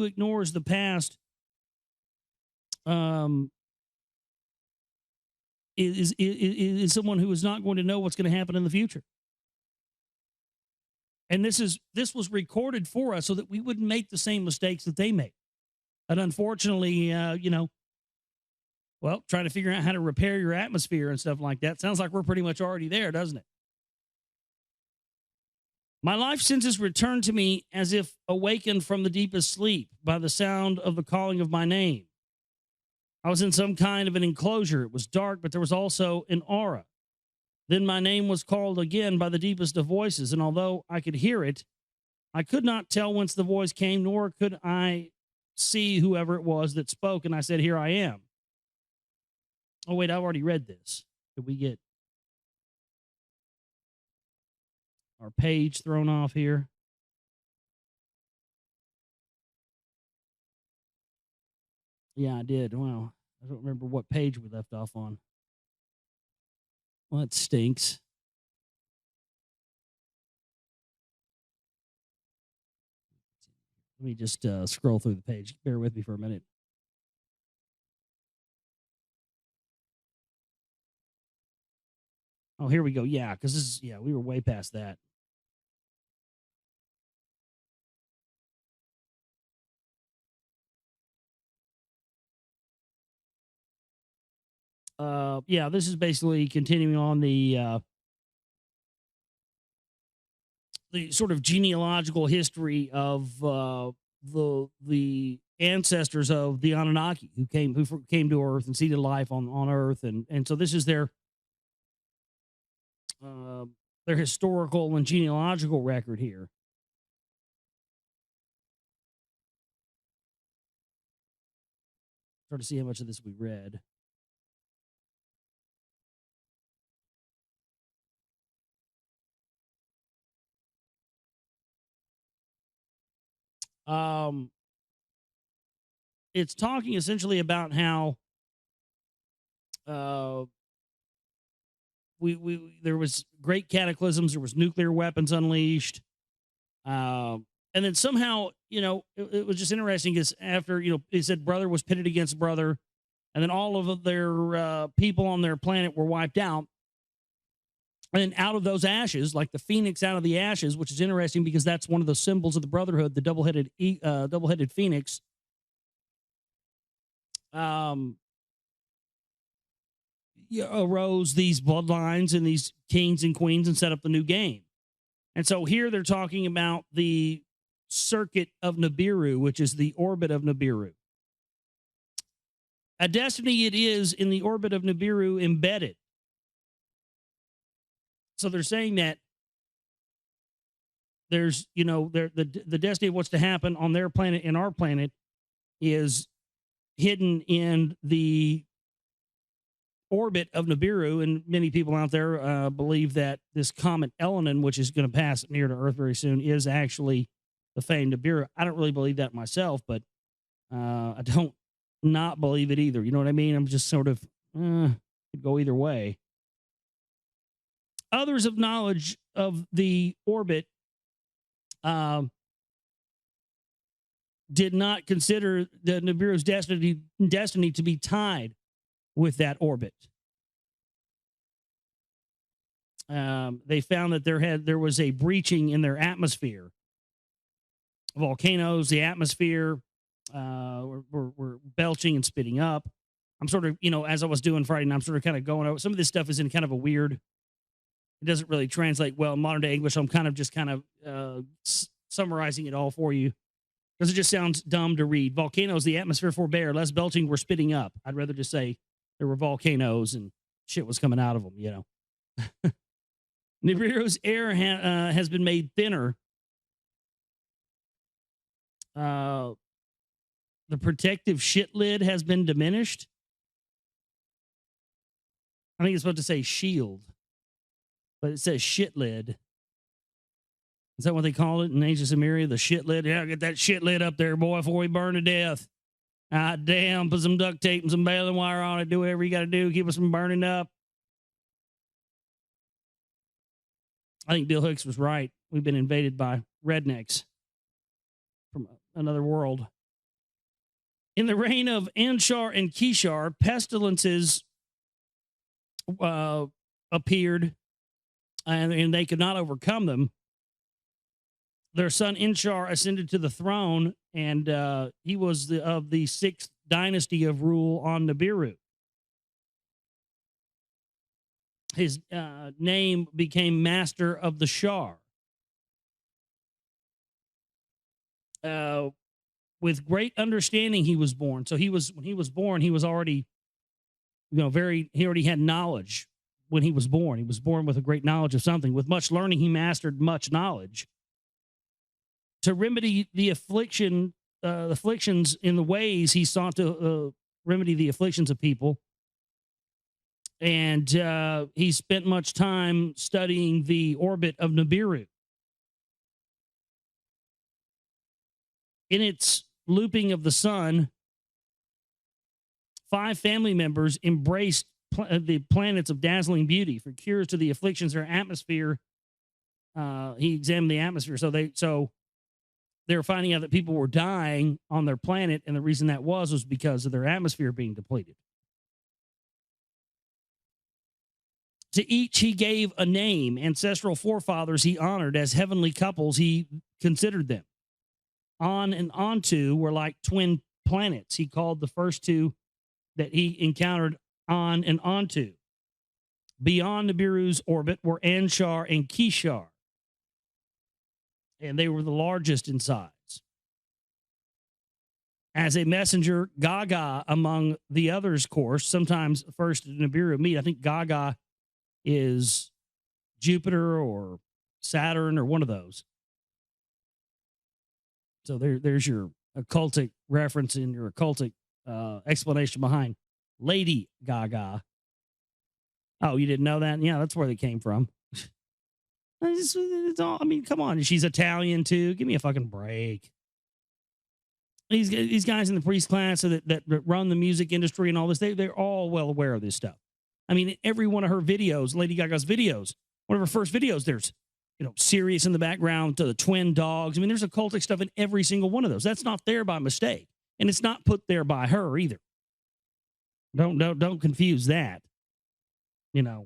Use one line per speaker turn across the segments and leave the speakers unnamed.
who ignores the past um, is someone who is not going to know what's going to happen in the future. And this was recorded for us so that we wouldn't make the same mistakes that they made. And unfortunately, well, trying to figure out how to repair your atmosphere and stuff like that sounds like we're pretty much already there, doesn't it? My life senses returned to me as if awakened from the deepest sleep by the sound of the calling of my name. I was in some kind of an enclosure. It was dark, but there was also an aura. Then my name was called again by the deepest of voices, and although I could hear it, I could not tell whence the voice came, nor could I see whoever it was that spoke, and I said, "Here I am." Oh, wait, I've already read this. Did we get our page thrown off here? Yeah, I did. Wow. I don't remember what page we left off on. Well, that stinks. Let me just scroll through the page. Bear with me for a minute. Oh, here we go. Yeah, because this is, yeah, we were way past that. Yeah, this is basically continuing on the sort of genealogical history of the ancestors of the Anunnaki who came to Earth and seeded life on Earth, and so this is uh, their historical and genealogical record here. Try to see how much of this we read. Um, it's talking essentially about how uh, we there was great cataclysms, there was nuclear weapons unleashed, and then somehow it was just interesting because after it said brother was pitted against brother, and then all of their people on their planet were wiped out. And then out of those ashes, like the phoenix out of the ashes, which is interesting because that's one of the symbols of the brotherhood, the double-headed phoenix. Um, arose these bloodlines and these kings and queens and set up the new game. And so here they're talking about the circuit of Nibiru, which is the orbit of Nibiru. A destiny it is in the orbit of Nibiru embedded. So they're saying that there's, the destiny of what's to happen on their planet and our planet is hidden in the orbit of Nibiru. And many people out there believe that this comet Elenin, which is going to pass near to Earth very soon, is actually the famed Nibiru. I don't really believe that myself, but I don't not believe it either. You know what I mean? I'm just sort of could go either way. Others of knowledge of the orbit did not consider the Nibiru's destiny to be tied with that orbit. They found that there was a breaching in their atmosphere. Volcanoes, the atmosphere were belching and spitting up. I'm sort of, as I was doing Friday night, I'm sort of kind of going over some of this stuff is in kind of a weird. It doesn't really translate well in modern day English. So I'm kind of summarizing it all for you because it just sounds dumb to read. Volcanoes, the atmosphere forbear, less belching, were spitting up. I'd rather just say there were volcanoes and shit was coming out of them, Nibiru's air has been made thinner. The protective shit lid has been diminished. I think it's supposed to say shield, but it says shit lid. Is that what they call it in ancient Sumeria? The shit lid? Yeah, get that shit lid up there, boy, before we burn to death. Ah, damn, put some duct tape and some baling wire on it. Do whatever you got to do. Keep us from burning up. I think Bill Hicks was right. We've been invaded by rednecks from another world. In the reign of Anshar and Kishar, pestilences appeared, and they could not overcome them. Their son Inshar ascended to the throne, and he was of the sixth dynasty of rule on Nibiru. His name became Master of the Shar. With great understanding, he was born. So when he was born, he was already, he already had knowledge when he was born. He was born with a great knowledge of something. With much learning, he mastered much knowledge. To remedy the afflictions in the ways he sought to remedy the afflictions of people. And he spent much time studying the orbit of Nibiru. In its looping of the sun, 5 family members embraced the planets of dazzling beauty for cures to the afflictions of their atmosphere. He examined the atmosphere. So they were finding out that people were dying on their planet, and the reason that was because of their atmosphere being depleted. To each he gave a name. Ancestral forefathers he honored. As heavenly couples he considered them. On and Onto were like twin planets. He called the first 2 that he encountered On and Onto. Beyond Nibiru's orbit were Anshar and Kishar, and they were the largest in size. As a messenger, Gaga among the others' course, sometimes first Nibiru meet. I think Gaga is Jupiter or Saturn or one of those. So there's your occultic reference in your occultic explanation behind Lady Gaga. Oh, you didn't know that? Yeah, that's where they came from. It's all, I mean, come on. She's Italian too. Give me a fucking break. These guys in the priest class that run the music industry and all this, they're all well aware of this stuff. I mean, every one of her videos, Lady Gaga's videos, one of her first videos, there's, Sirius in the background to the twin dogs. I mean, there's occultic stuff in every single one of those. That's not there by mistake. And it's not put there by her either. Don't confuse that. The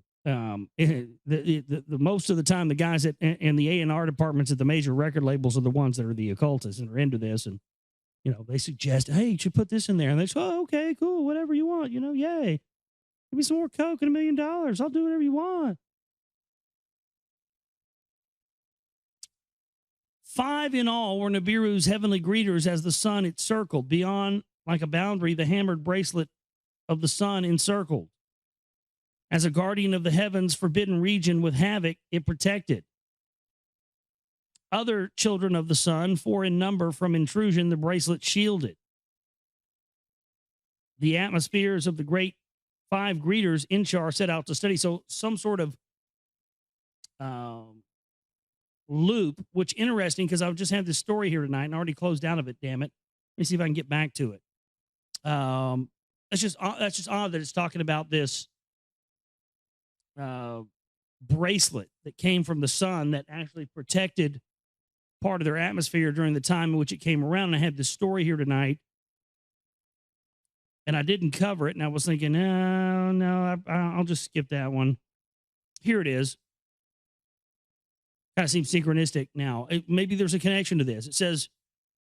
most of the time, the guys in the A&R departments at the major record labels are the ones that are the occultists and are into this. And, they suggest, hey, you should put this in there. And they say, oh, okay, cool, whatever you want, yay. Give me some more Coke and $1 million. I'll do whatever you want. 5 in all were Nibiru's heavenly greeters as the sun it circled. Beyond, like a boundary, the hammered bracelet of the sun encircled. As a guardian of the heavens' forbidden region with havoc, it protected. Other children of the sun, 4 in number from intrusion, the bracelet shielded. The atmospheres of the great 5 greeters Inshar set out to study. So some sort of loop, which interesting because I've just had this story here tonight and already closed out of it, damn it. Let me see if I can get back to it. That's just odd that it's talking about this bracelet that came from the sun that actually protected part of their atmosphere during the time in which it came around. And I had this story here tonight, and I didn't cover it, and I was thinking, no, I'll just skip that one. Here it is. Kind of seems synchronistic now. Maybe there's a connection to this. It says,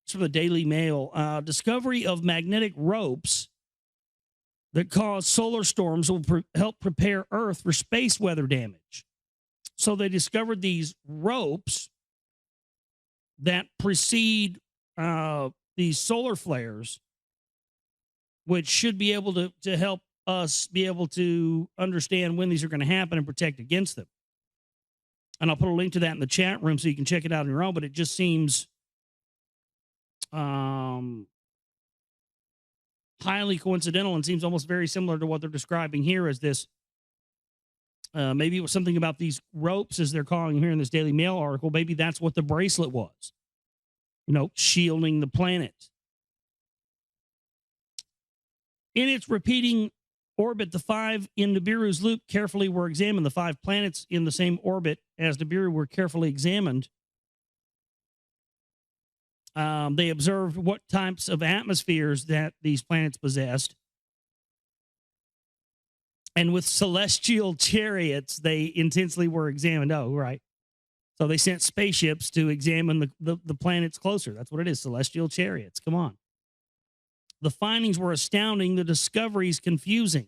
it's from the Daily Mail, discovery of magnetic ropes that cause solar storms will help prepare Earth for space weather damage. So they discovered these ropes that precede these solar flares, which should be able to help us be able to understand when these are going to happen and protect against them. And I'll put a link to that in the chat room so you can check it out on your own, but it just seems highly coincidental and seems almost very similar to what they're describing here as this. Maybe it was something about these ropes, as they're calling here in this Daily Mail article. Maybe that's what the bracelet was, shielding the planet. In its repeating orbit, the 5 in Nibiru's loop carefully were examined. The 5 planets in the same orbit as Nibiru were carefully examined. They observed what types of atmospheres that these planets possessed. And with celestial chariots, they intensely were examined. Oh, right. So they sent spaceships to examine the planets closer. That's what it is, celestial chariots. Come on. The findings were astounding. The discoveries confusing.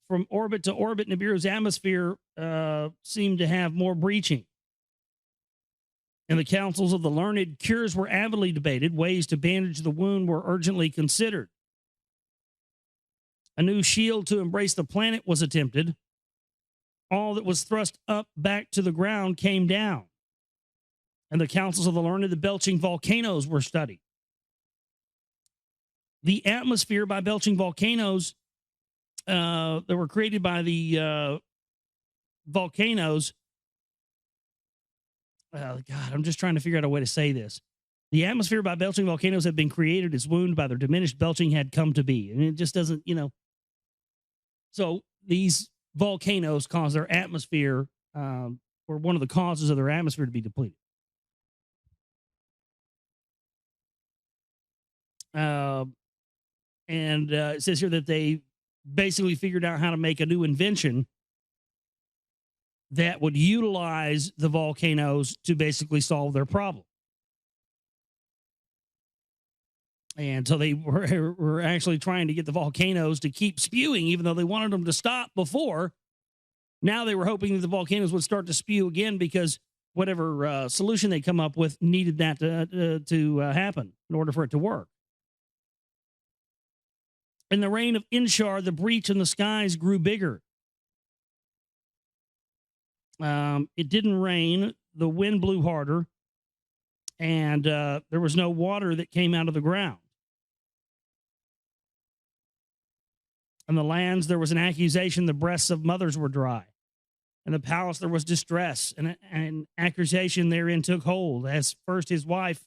From orbit to orbit, Nibiru's atmosphere seemed to have more breaching. In the councils of the learned, cures were avidly debated. Ways to bandage the wound were urgently considered. A new shield to embrace the planet was attempted. All that was thrust up back to the ground came down. And the councils of the learned, the belching volcanoes were studied. The atmosphere by belching volcanoes that were created by the volcanoes. God, I'm just trying to figure out a way to say this. The atmosphere by belching volcanoes had been created as wound by their diminished belching had come to be. And it just doesn't, So these volcanoes cause their atmosphere, or one of the causes of their atmosphere to be depleted. And it says here that they basically figured out how to make a new invention that would utilize the volcanoes to basically solve their problem. And so they were actually trying to get the volcanoes to keep spewing, even though they wanted them to stop before. Now they were hoping that the volcanoes would start to spew again because whatever solution they come up with needed that to happen in order for it to work. In the reign of Inshar, the breach in the skies grew bigger. It didn't rain. The wind blew harder. And there was no water that came out of the ground. In the lands, there was an accusation the breasts of mothers were dry. In the palace, there was distress, and an accusation therein took hold, as first his wife,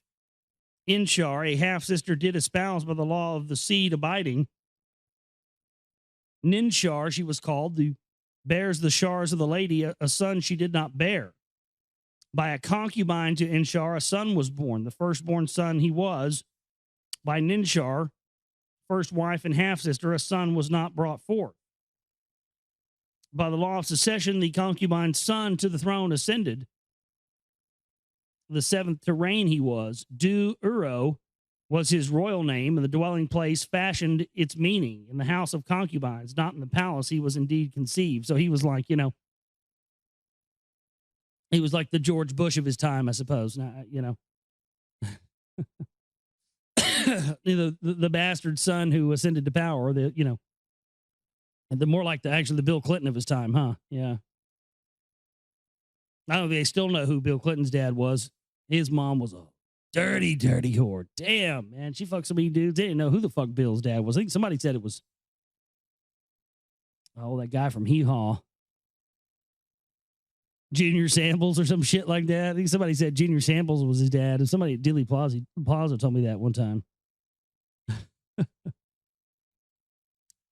Inshar, a half-sister, did espouse by the law of the seed abiding. Ninshar, she was called, who bears the shars of the lady, a son she did not bear. By a concubine to Inshar, a son was born. The firstborn son he was. By Ninshar, first wife and half-sister, a son was not brought forth. By the law of succession, the concubine's son to the throne ascended. The seventh to reign he was. Du-Uro was his royal name, and the dwelling place fashioned its meaning. In the house of concubines, not in the palace, he was indeed conceived. So he was like, he was like the George Bush of his time, I suppose. The bastard son who ascended to power, the more like the Bill Clinton of his time, huh? Yeah. I don't know if they still know who Bill Clinton's dad was. His mom was a dirty, dirty whore. Damn, man. She fucked so many dudes. They didn't know who the fuck Bill's dad was. I think somebody said it was, that guy from Hee Haw. Junior Samples or some shit like that. I think somebody said Junior Samples was his dad. And somebody at Dilly Plaza told me that one time.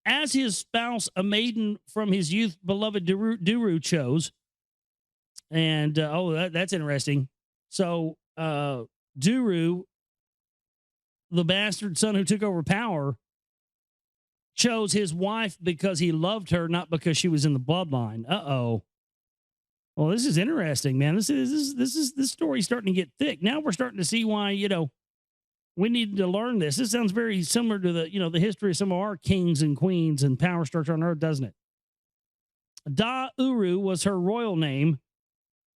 As his spouse, a maiden from his youth beloved Duru chose. And, that's interesting. So, Duru, the bastard son who took over power, chose his wife because he loved her, not because she was in the bloodline. Uh-oh. Well, this is interesting, man. This story's starting to get thick. Now we're starting to see why, we need to learn this. This sounds very similar to the history of some of our kings and queens and power structure on earth, doesn't it? Da-Uru was her royal name.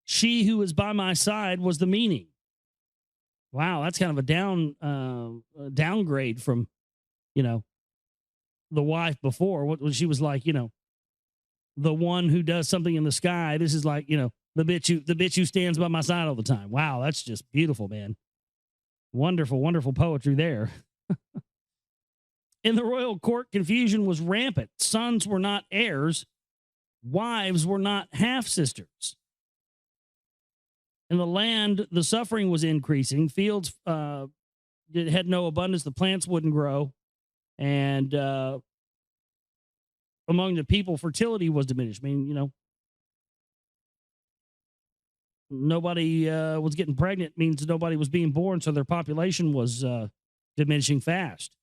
She who is by my side was the meaning. Wow, that's kind of a downgrade from, the wife before. What she was like, the one who does something in the sky. This is like, the bitch who stands by my side all the time. Wow, that's just beautiful, man. Wonderful, wonderful poetry there. In the royal court, confusion was rampant. Sons were not heirs. Wives were not half-sisters. In the land, the suffering was increasing. Fields had no abundance. The plants wouldn't grow. And among the people, fertility was diminished. I mean, nobody was getting pregnant means nobody was being born, so their population was diminishing fast.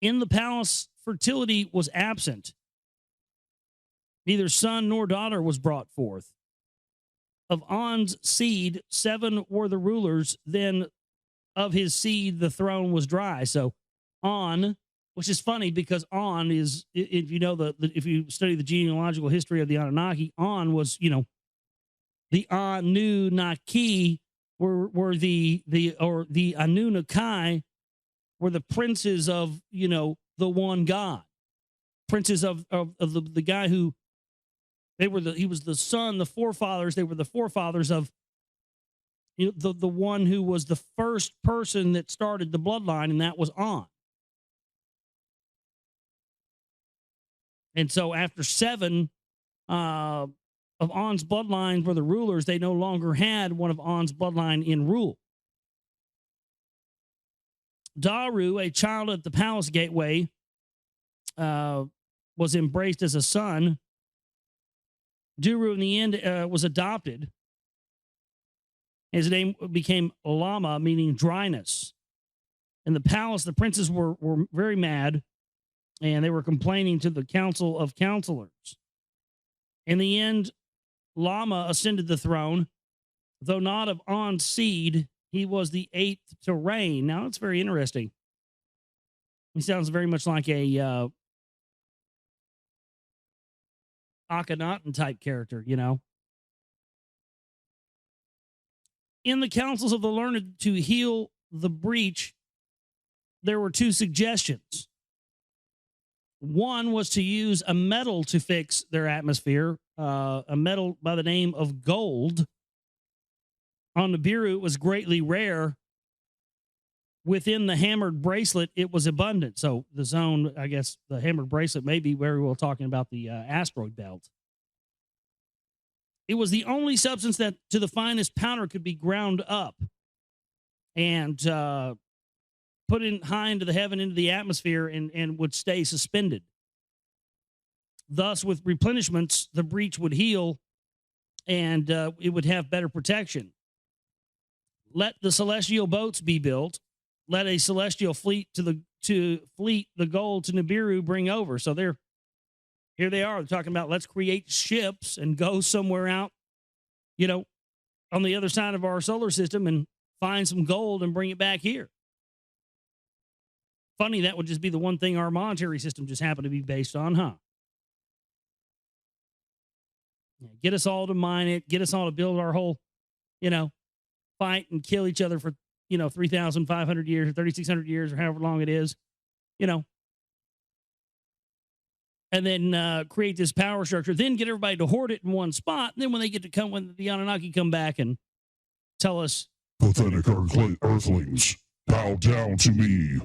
In the palace, fertility was absent. Neither son nor daughter was brought forth. Of On's seed, 7 were the rulers. Then of his seed, the throne was dry. So On, which is funny because On is, if you know if you study the genealogical history of the Anunnaki, On was, the Annunaki were the Annunaki were the princes of, the one God, princes of the guy who he was the son, the forefathers. They were the forefathers of the one who was the first person that started the bloodline, and that was On. And so after 7 of On's bloodlines were the rulers, they no longer had one of On's bloodline in rule. Daru, a child at the palace gateway, was embraced as a son. Duru, in the end, was adopted. His name became Lama, meaning dryness. In the palace, the princes were very mad, and they were complaining to the council of counselors. In the end, Lama ascended the throne. Though not of On's seed, he was the 8th to reign. Now, it's very interesting. He sounds very much like a Akhenaten type character, In the councils of the learned to heal the breach, there were 2 suggestions. One was to use a metal to fix their atmosphere, a metal by the name of gold. On Nibiru, it was greatly rare. Within the hammered bracelet, it was abundant. So the zone, I guess, the hammered bracelet may be very well talking about the asteroid belt. It was the only substance that to the finest powder could be ground up and put in high into the heaven, into the atmosphere, and would stay suspended. Thus, with replenishments, the breach would heal and it would have better protection. Let the celestial boats be built. Let a celestial fleet fleet the gold to Nibiru bring over. So here they are. They're talking about let's create ships and go somewhere out, on the other side of our solar system and find some gold and bring it back here. Funny, that would just be the one thing our monetary system just happened to be based on, huh? Get us all to mine it. Get us all to build our whole, fight and kill each other for 3,500 years or 3,600 years or however long it is, and then create this power structure, then get everybody to hoard it in one spot. And then when the Anunnaki come back and tell us,
pathetic earthlings, bow down to me.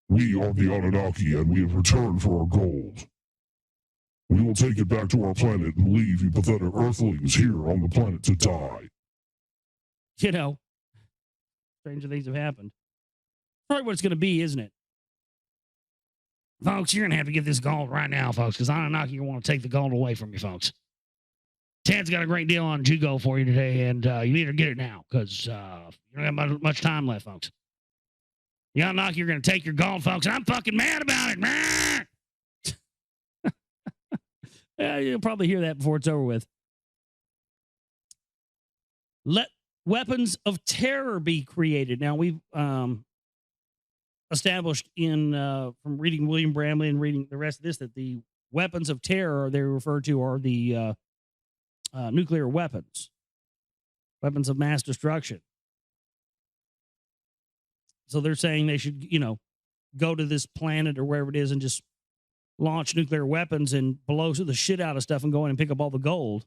We are the Anunnaki and we have returned for our gold. We will take it back to our planet and leave you pathetic earthlings here on the planet to die.
Stranger things have happened. Probably what it's going to be, isn't it? Folks, you're going to have to get this gold right now, folks, because Anunnaki want to take the gold away from you, folks. Ted's got a great deal on Jugo for you today, and you need to get it now, because you don't have much time left, folks. The Anunnaki are going to take your gold, folks, and I'm fucking mad about it. Yeah, you'll probably hear that before it's over with. Let weapons of terror be created. Now, we've established from reading William Bramley and reading the rest of this that the weapons of terror they refer to are the nuclear weapons of mass destruction. So they're saying they should, go to this planet or wherever it is and just launch nuclear weapons and blow the shit out of stuff and go in and pick up all the gold.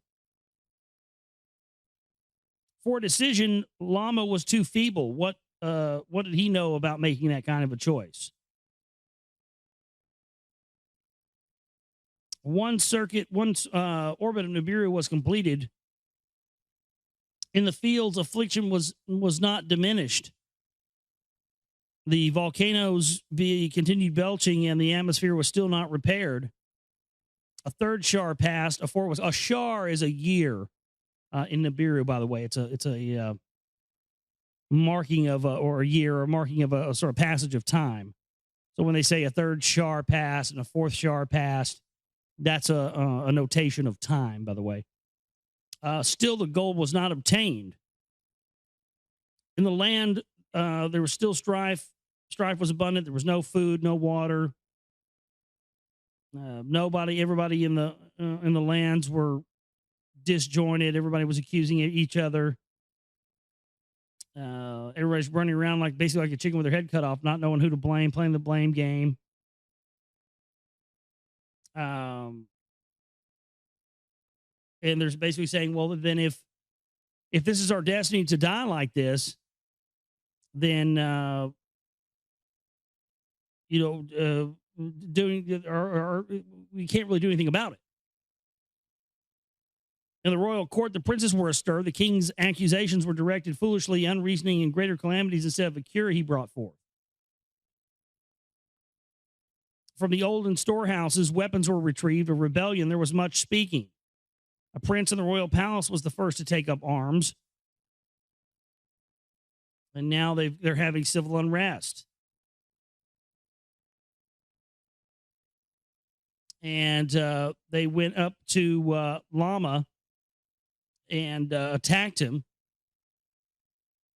For a decision, Lama was too feeble. What did he know about making that kind of a choice? One orbit of Nibiru was completed. In the fields, affliction was not diminished. The volcanoes continued belching, and the atmosphere was still not repaired. A third shar passed. A shar is a year. in Nibiru. By the way, it's a marking of or a year or marking of a sort of passage of time. So when they say a third shar passed and a fourth shar passed, that's a notation of time. By the way, still the gold was not obtained in the land. There was still strife. Strife was abundant. There was no food, no water. Everybody in the lands were disjointed. Everybody was accusing each other. Everybody's running around like basically like a chicken with their head cut off, not knowing who to blame, playing the blame game. And there's basically saying, well, then if this is our destiny to die like this, then doing or we can't really do anything about it. In the royal court, the princes were astir. The king's accusations were directed foolishly, unreasoning, and greater calamities instead of a cure he brought forth. From the olden storehouses, weapons were retrieved. A rebellion, there was much speaking. A prince in the royal palace was the first to take up arms. And now they're having civil unrest. And they went up to Lama and attacked him.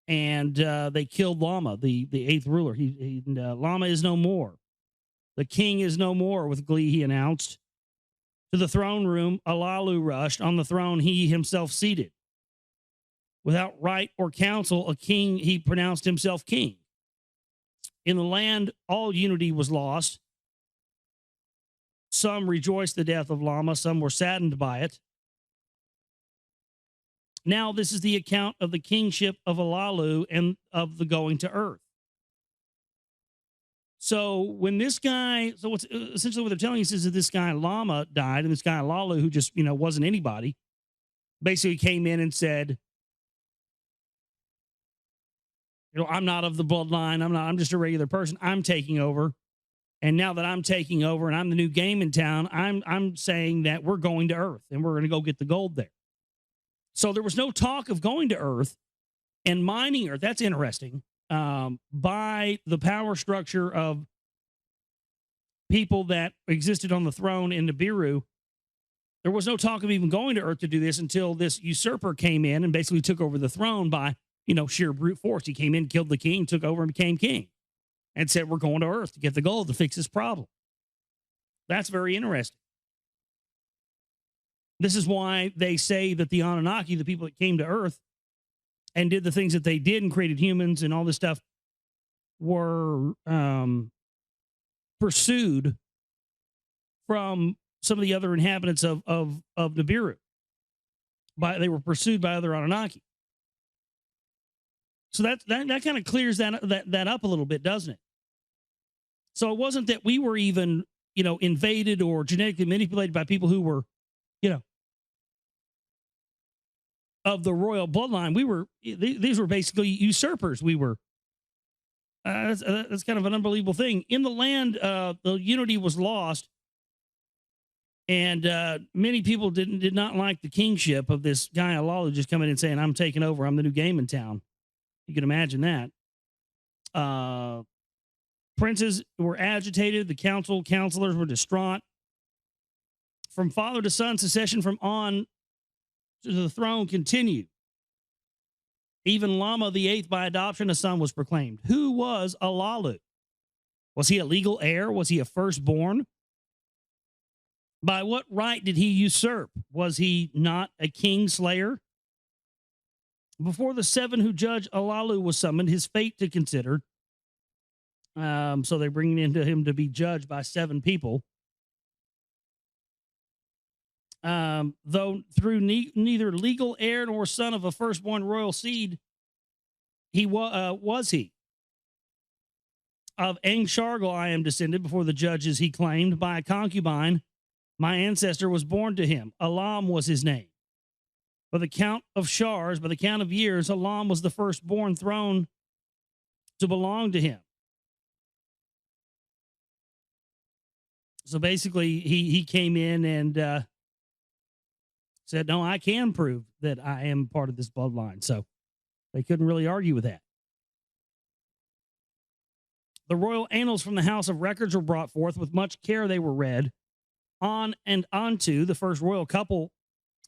And they killed Lama, the eighth ruler. Lama is no more. The king is no more, with glee, he announced. To the throne room, Alalu rushed. On the throne, he himself seated. Without right or counsel, a king, he pronounced himself king. In the land, all unity was lost. Some rejoiced the death of Lama, some were saddened by it. Now, this is the account of the kingship of Alalu and of the going to earth. So when this guy, so what's essentially what they're telling us is that this guy Lama died, and this guy Alalu, who just wasn't anybody, basically came in and said, I'm not of the bloodline. I'm just a regular person. I'm taking over. And now that I'm taking over and I'm the new game in town, I'm saying that we're going to Earth and we're going to go get the gold there. So there was no talk of going to Earth and mining Earth. That's interesting. By the power structure of people that existed on the throne in Nibiru, there was no talk of even going to Earth to do this until this usurper came in and basically took over the throne by, sheer brute force. He came in, killed the king, took over and became king and said, we're going to Earth to get the gold to fix this problem. That's very interesting. This is why they say that the Annunaki, the people that came to Earth and did the things that they did and created humans and all this stuff, were pursued from some of the other inhabitants of Nibiru. They were pursued by other Anunnaki. So that kind of clears that up a little bit, doesn't it? So it wasn't that we were even, invaded or genetically manipulated by people who were, of the royal bloodline. These were basically usurpers. We were. That's kind of an unbelievable thing. In the land, the unity was lost, and many people did not like the kingship of this guy Alalu just coming in and saying, "I'm taking over. I'm the new game in town." You can imagine that. Princes were agitated. The counselors were distraught. From father to son, secession from on to the throne continued. Even Lama the eighth, by adoption, a son was proclaimed. Who was Alalu? Was he a legal heir? Was he a firstborn? By what right did he usurp? Was he not a king slayer? Before the seven who judged, Alalu was summoned, his fate to consider. So they're bringing into him to be judged by seven people. Though through neither legal heir nor son of a firstborn royal seed, he was he. Of Engshargal I am descended, before the judges he claimed, by a concubine. My ancestor was born to him. Elam was his name. By the count of shars, by the count of years, Elam was the firstborn throne to belong to him. So basically, he came in and said, no, I can prove that I am part of this bloodline. So they couldn't really argue with that. The royal annals from the House of Records were brought forth. With much care, they were read on and onto the first royal couple.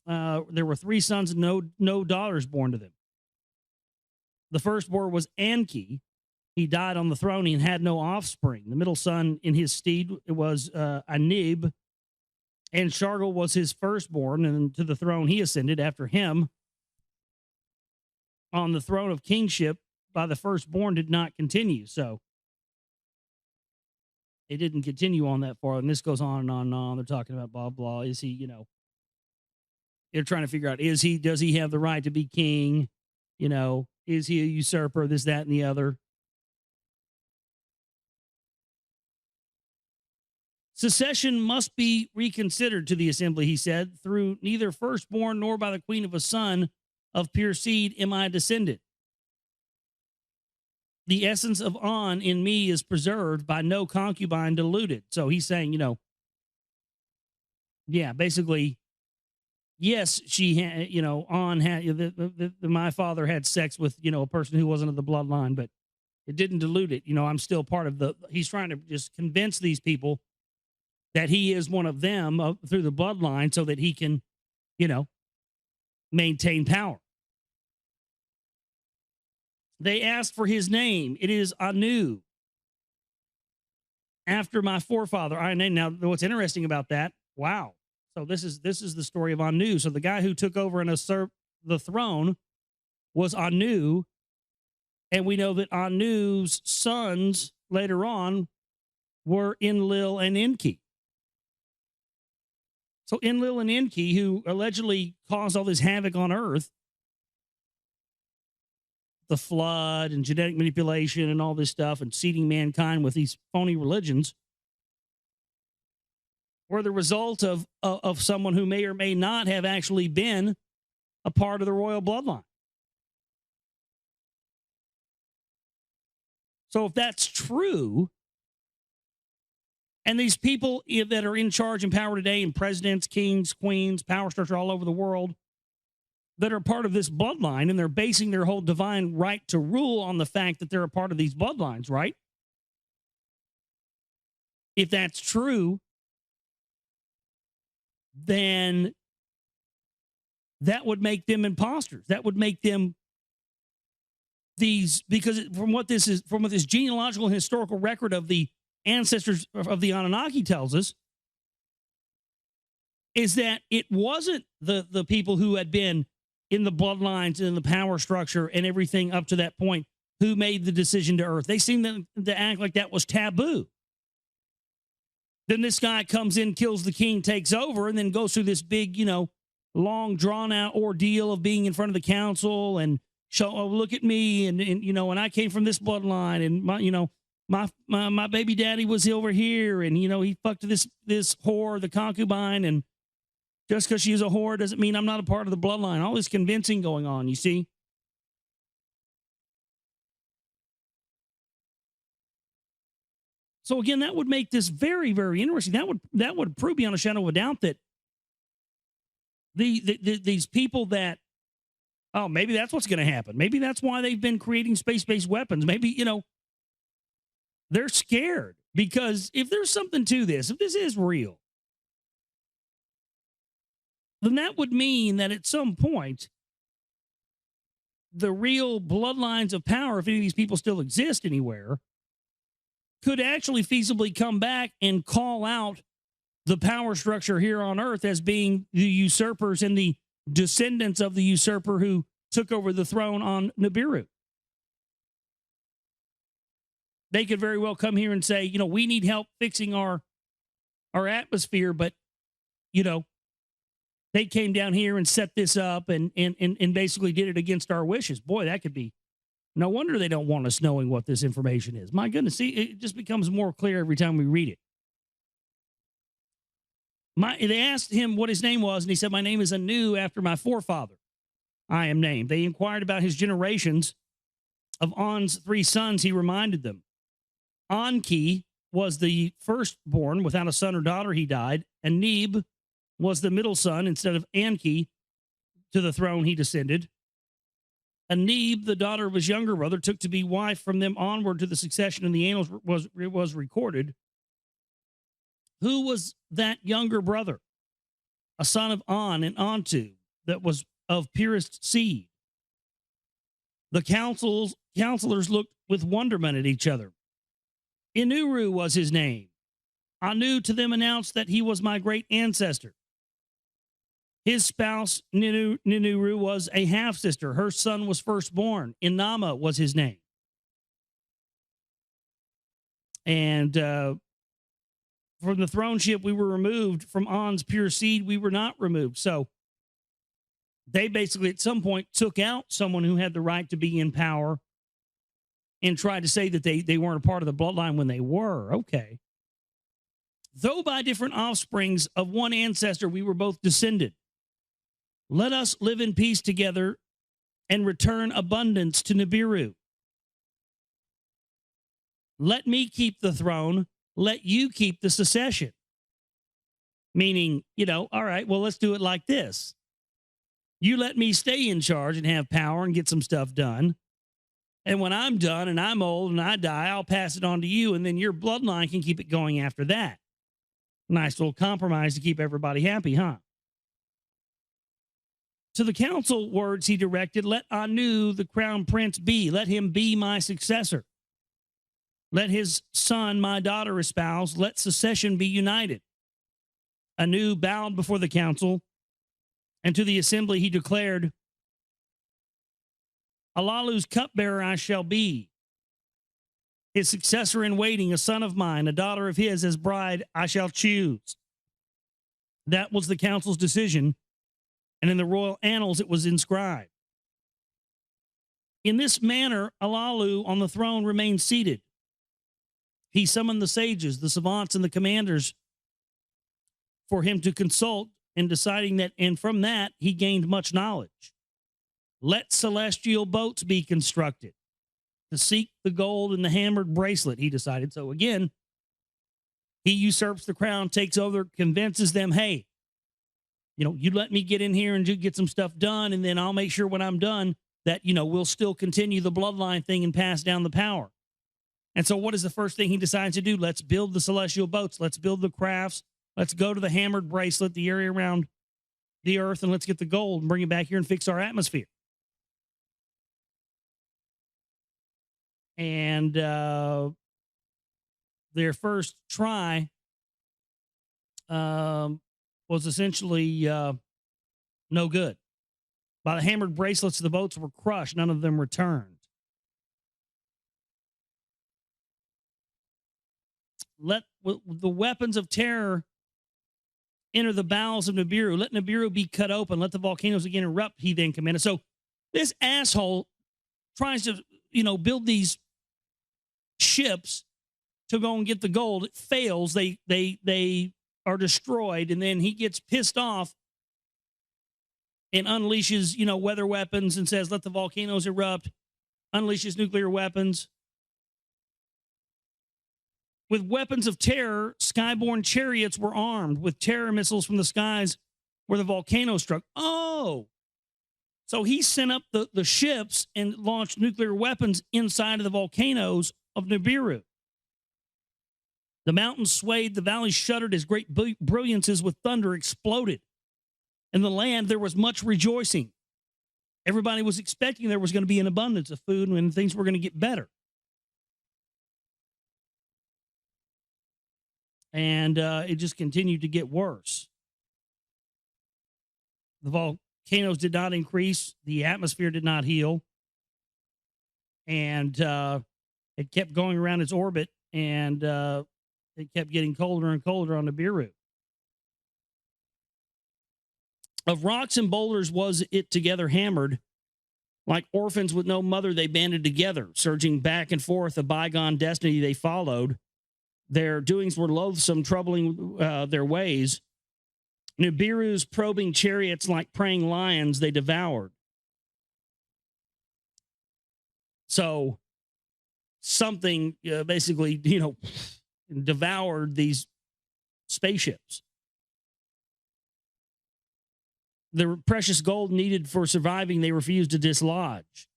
There were 3 sons and no daughters born to them. The firstborn was Enki. He died on the throne and had no offspring. The middle son in his stead was Anib, and Shargal was his firstborn, and to the throne he ascended. After him, on the throne of kingship by the firstborn did not continue. So it didn't continue on that far. And this goes on and on and on. They're talking about blah, blah. Is he, they're trying to figure out, does he have the right to be king? Is he a usurper? This, that, and the other. Secession must be reconsidered to the assembly, he said. Through neither firstborn nor by the queen of a son of pure seed am I descended. The essence of On in me is preserved, by no concubine diluted. So he's saying, basically, yes, she had, On had, my father had sex with, a person who wasn't of the bloodline, but it didn't dilute it. I'm still part of he's trying to just convince these people that he is one of them through the bloodline so that he can, maintain power. They asked for his name. It is Anu. After my forefather, I named. Now, what's interesting about that? Wow. So this is the story of Anu. So the guy who took over and usurped the throne was Anu, and we know that Anu's sons later on were Enlil and Enki. So Enlil and Enki, who allegedly caused all this havoc on Earth, the flood and genetic manipulation and all this stuff, and seeding mankind with these phony religions, were the result of someone who may or may not have actually been a part of the royal bloodline. So if that's true, and these people that are in charge and power today, and presidents, kings, queens, power structure all over the world, that are part of this bloodline, and they're basing their whole divine right to rule on the fact that they're a part of these bloodlines, right? If that's true, then that would make them imposters. That would make them these, because from what this genealogical and historical record of the ancestors of the Anunnaki tells us, is that it wasn't the people who had been in the bloodlines and in the power structure and everything up to that point who made the decision to Earth. They seemed to act like that was taboo. Then this guy comes in, kills the king, takes over, and then goes through this big, long drawn out ordeal of being in front of the council and show, oh, look at me, and and I came from this bloodline, and my baby daddy was over here, and he fucked this whore, the concubine, and just because she's a whore doesn't mean I'm not a part of the bloodline. All this convincing going on, you see. So again, that would make this very, very interesting. That would prove beyond a shadow of a doubt that these people that, oh, maybe that's what's going to happen. Maybe that's why they've been creating space-based weapons. Maybe, they're scared, because if there's something to this, if this is real, then that would mean that at some point, the real bloodlines of power, if any of these people still exist anywhere, could actually feasibly come back and call out the power structure here on Earth as being the usurpers and the descendants of the usurper who took over the throne on Nibiru. They could very well come here and say, we need help fixing our atmosphere, but, they came down here and set this up and basically did it against our wishes. Boy, that could be, no wonder they don't want us knowing what this information is. My goodness, see, it just becomes more clear every time we read it. They asked him what his name was, and he said, my name is Anu, after my forefather I am named. They inquired about his generations. Of On's 3 sons, he reminded them. Enki was the firstborn. Without a son or daughter, he died. Anib was the middle son instead of Enki. To the throne he descended. Anib, the daughter of his younger brother, took to be wife from them onward to the succession in the annals was recorded. Who was that younger brother? A son of On and Antu that was of purest seed. The counselors looked with wonderment at each other. Inuru was his name. Anu to them announced that he was my great ancestor. His spouse, Ninuru, was a half-sister. Her son was firstborn. Inama was his name. And from the throneship, we were removed. From On's pure seed, we were not removed. So they basically, at some point, took out someone who had the right to be in power and tried to say that they weren't a part of the bloodline when they were. Okay. Though by different offsprings of one ancestor, we were both descended. Let us live in peace together and return abundance to Nibiru. Let me keep the throne. Let you keep the succession. Meaning, all right, well, let's do it like this. You let me stay in charge and have power and get some stuff done. And when I'm done and I'm old and I die, I'll pass it on to you. And then your bloodline can keep it going after that. Nice little compromise to keep everybody happy, huh? To the council words he directed, let Anu, the crown prince, be. Let him be my successor. Let his son, my daughter, espouse. Let succession be united. Anu bowed before the council, and to the assembly he declared, Alalu's cupbearer I shall be. His successor in waiting, a son of mine, a daughter of his as bride, I shall choose. That was the council's decision, and in the royal annals it was inscribed. In this manner, Alalu on the throne remained seated. He summoned the sages, the savants, and the commanders for him to consult in deciding that, and from that he gained much knowledge. Let celestial boats be constructed to seek the gold in the hammered bracelet, he decided. So again, he usurps the crown, takes over, convinces them, hey, you let me get in here and get some stuff done, and then I'll make sure when I'm done that, we'll still continue the bloodline thing and pass down the power. And so what is the first thing he decides to do? Let's build the celestial boats. Let's build the crafts. Let's go to the hammered bracelet, the area around the earth, and let's get the gold and bring it back here and fix our atmosphere. And their first try was essentially no good. By the hammered bracelets, the boats were crushed. None of them returned. Let the weapons of terror enter the bowels of Nibiru. Let Nibiru be cut open. Let the volcanoes again erupt, he then commanded. So this asshole tries to, build these ships to go and get the gold. It fails. They are destroyed, and then he gets pissed off and unleashes, weather weapons and says, let the volcanoes erupt, unleashes nuclear weapons. With weapons of terror, skyborne chariots were armed with terror missiles from the skies where the volcano struck. Oh, so he sent up the ships and launched nuclear weapons inside of the volcanoes of Nibiru. The mountains swayed, the valleys shuddered as great brilliances with thunder exploded. In the land, there was much rejoicing. Everybody was expecting there was going to be an abundance of food and things were going to get better. And it just continued to get worse. The volcanoes did not increase. The atmosphere did not heal. And it kept going around its orbit, and it kept getting colder and colder on Nibiru. Of rocks and boulders was it together hammered. Like orphans with no mother, they banded together, surging back and forth a bygone destiny they followed. Their doings were loathsome, troubling their ways. Nibiru's probing chariots like preying lions they devoured. So something basically, devoured these spaceships. the precious gold needed for surviving, they refused to dislodge.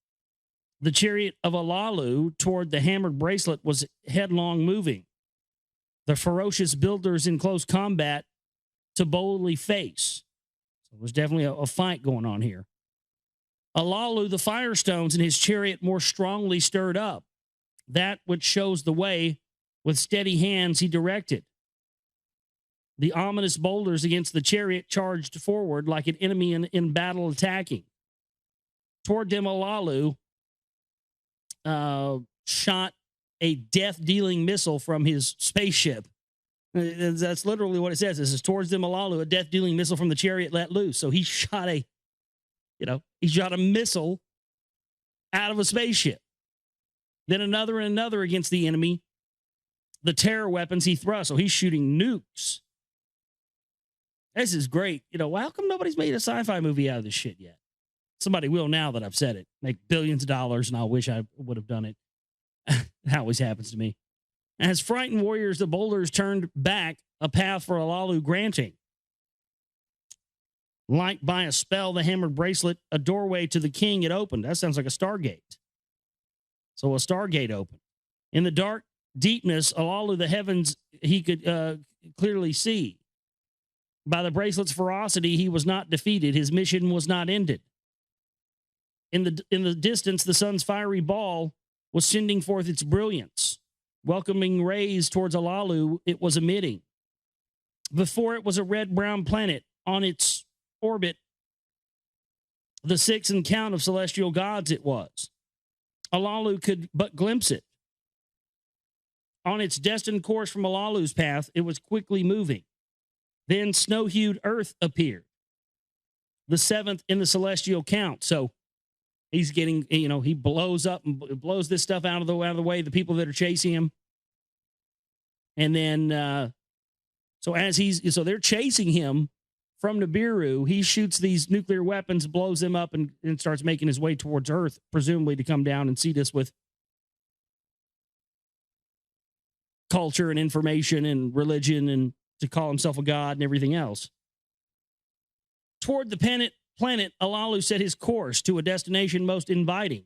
The chariot of Alalu toward the hammered bracelet was headlong moving. The ferocious builders in close combat to boldly face. So there's definitely a fight going on here. Alalu, the firestones in his chariot more strongly stirred up. That which shows the way, with steady hands he directed. The ominous boulders against the chariot charged forward like an enemy in battle attacking. Toward them, Alalu shot a death-dealing missile from his spaceship. That's literally what it says. This is towards them, Alalu, a death-dealing missile from the chariot let loose. So he shot a missile out of a spaceship. Then another and another against the enemy. The terror weapons he thrust. So he's shooting nukes. This is great. How come nobody's made a sci-fi movie out of this shit yet? Somebody will now that I've said it. Make billions of dollars, and I wish I would have done it. That always happens to me. As frightened warriors, the boulders turned back, a path for Alalu granting. Like by a spell, the hammered bracelet, a doorway to the king had opened. That sounds like a Stargate. So a Stargate opened. In the dark deepness, Alalu, the heavens, he could clearly see. By the bracelet's ferocity, he was not defeated. His mission was not ended. In the distance, the sun's fiery ball was sending forth its brilliance. Welcoming rays towards Alalu, it was emitting. Before it was a red-brown planet on its orbit. The sixth in count of celestial gods it was. Alalu could but glimpse it. On its destined course from Alalu's path, it was quickly moving. Then snow-hued earth appeared. The seventh in the celestial count. So he's getting, he blows up and blows this stuff out of the way, the people that are chasing him. And then, so they're chasing him from Nibiru. He shoots these nuclear weapons, blows them up, and starts making his way towards Earth, presumably to come down and seed us with culture and information and religion and to call himself a god and everything else. Toward the planet, Alalu set his course to a destination most inviting.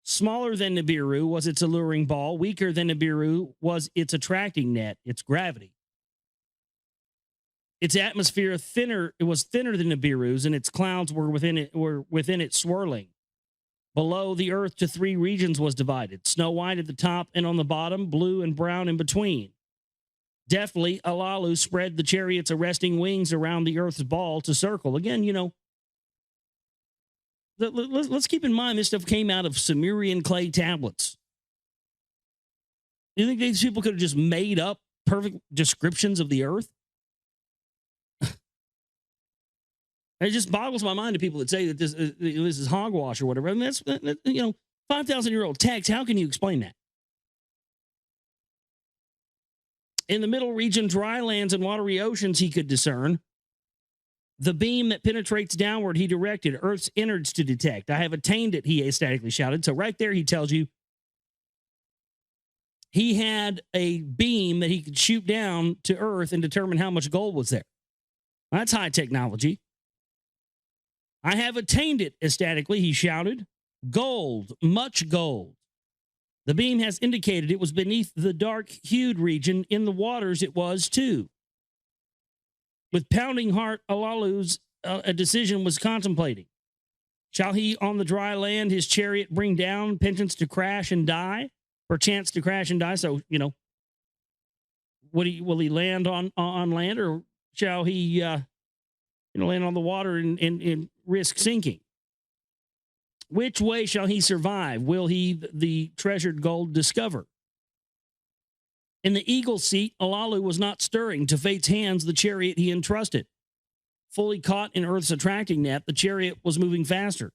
Smaller than Nibiru was its alluring ball. Weaker than Nibiru was its attracting net, its gravity. Its atmosphere was thinner than Nibiru's, and its clouds were within it swirling. Below, the earth to three regions was divided: snow white at the top and on the bottom, blue and brown in between. Deftly, Alalu spread the chariot's arresting wings around the earth's ball to circle. Again, let's keep in mind this stuff came out of Sumerian clay tablets. You think these people could have just made up perfect descriptions of the earth? It just boggles my mind to people that say that this is hogwash or whatever. I mean, that's 5,000-year-old text. How can you explain that? In the middle region, dry lands and watery oceans he could discern. The beam that penetrates downward he directed, Earth's innards to detect. I have attained it, he ecstatically shouted. So right there he tells you he had a beam that he could shoot down to Earth and determine how much gold was there. That's high technology. I have attained it, ecstatically he shouted. Gold, much gold. The beam has indicated it was beneath the dark-hued region. In the waters it was, too. With pounding heart, Alalu's a decision was contemplating. Shall he, on the dry land, his chariot bring down, penchance to crash and die? Perchance to crash and die? So, will he land on land, or shall he land on the water and risk sinking? Which way shall he survive? Will he the treasured gold discover? In the eagle's seat, Alalu was not stirring. To fate's hands, the chariot he entrusted. Fully caught in Earth's attracting net, the chariot was moving faster.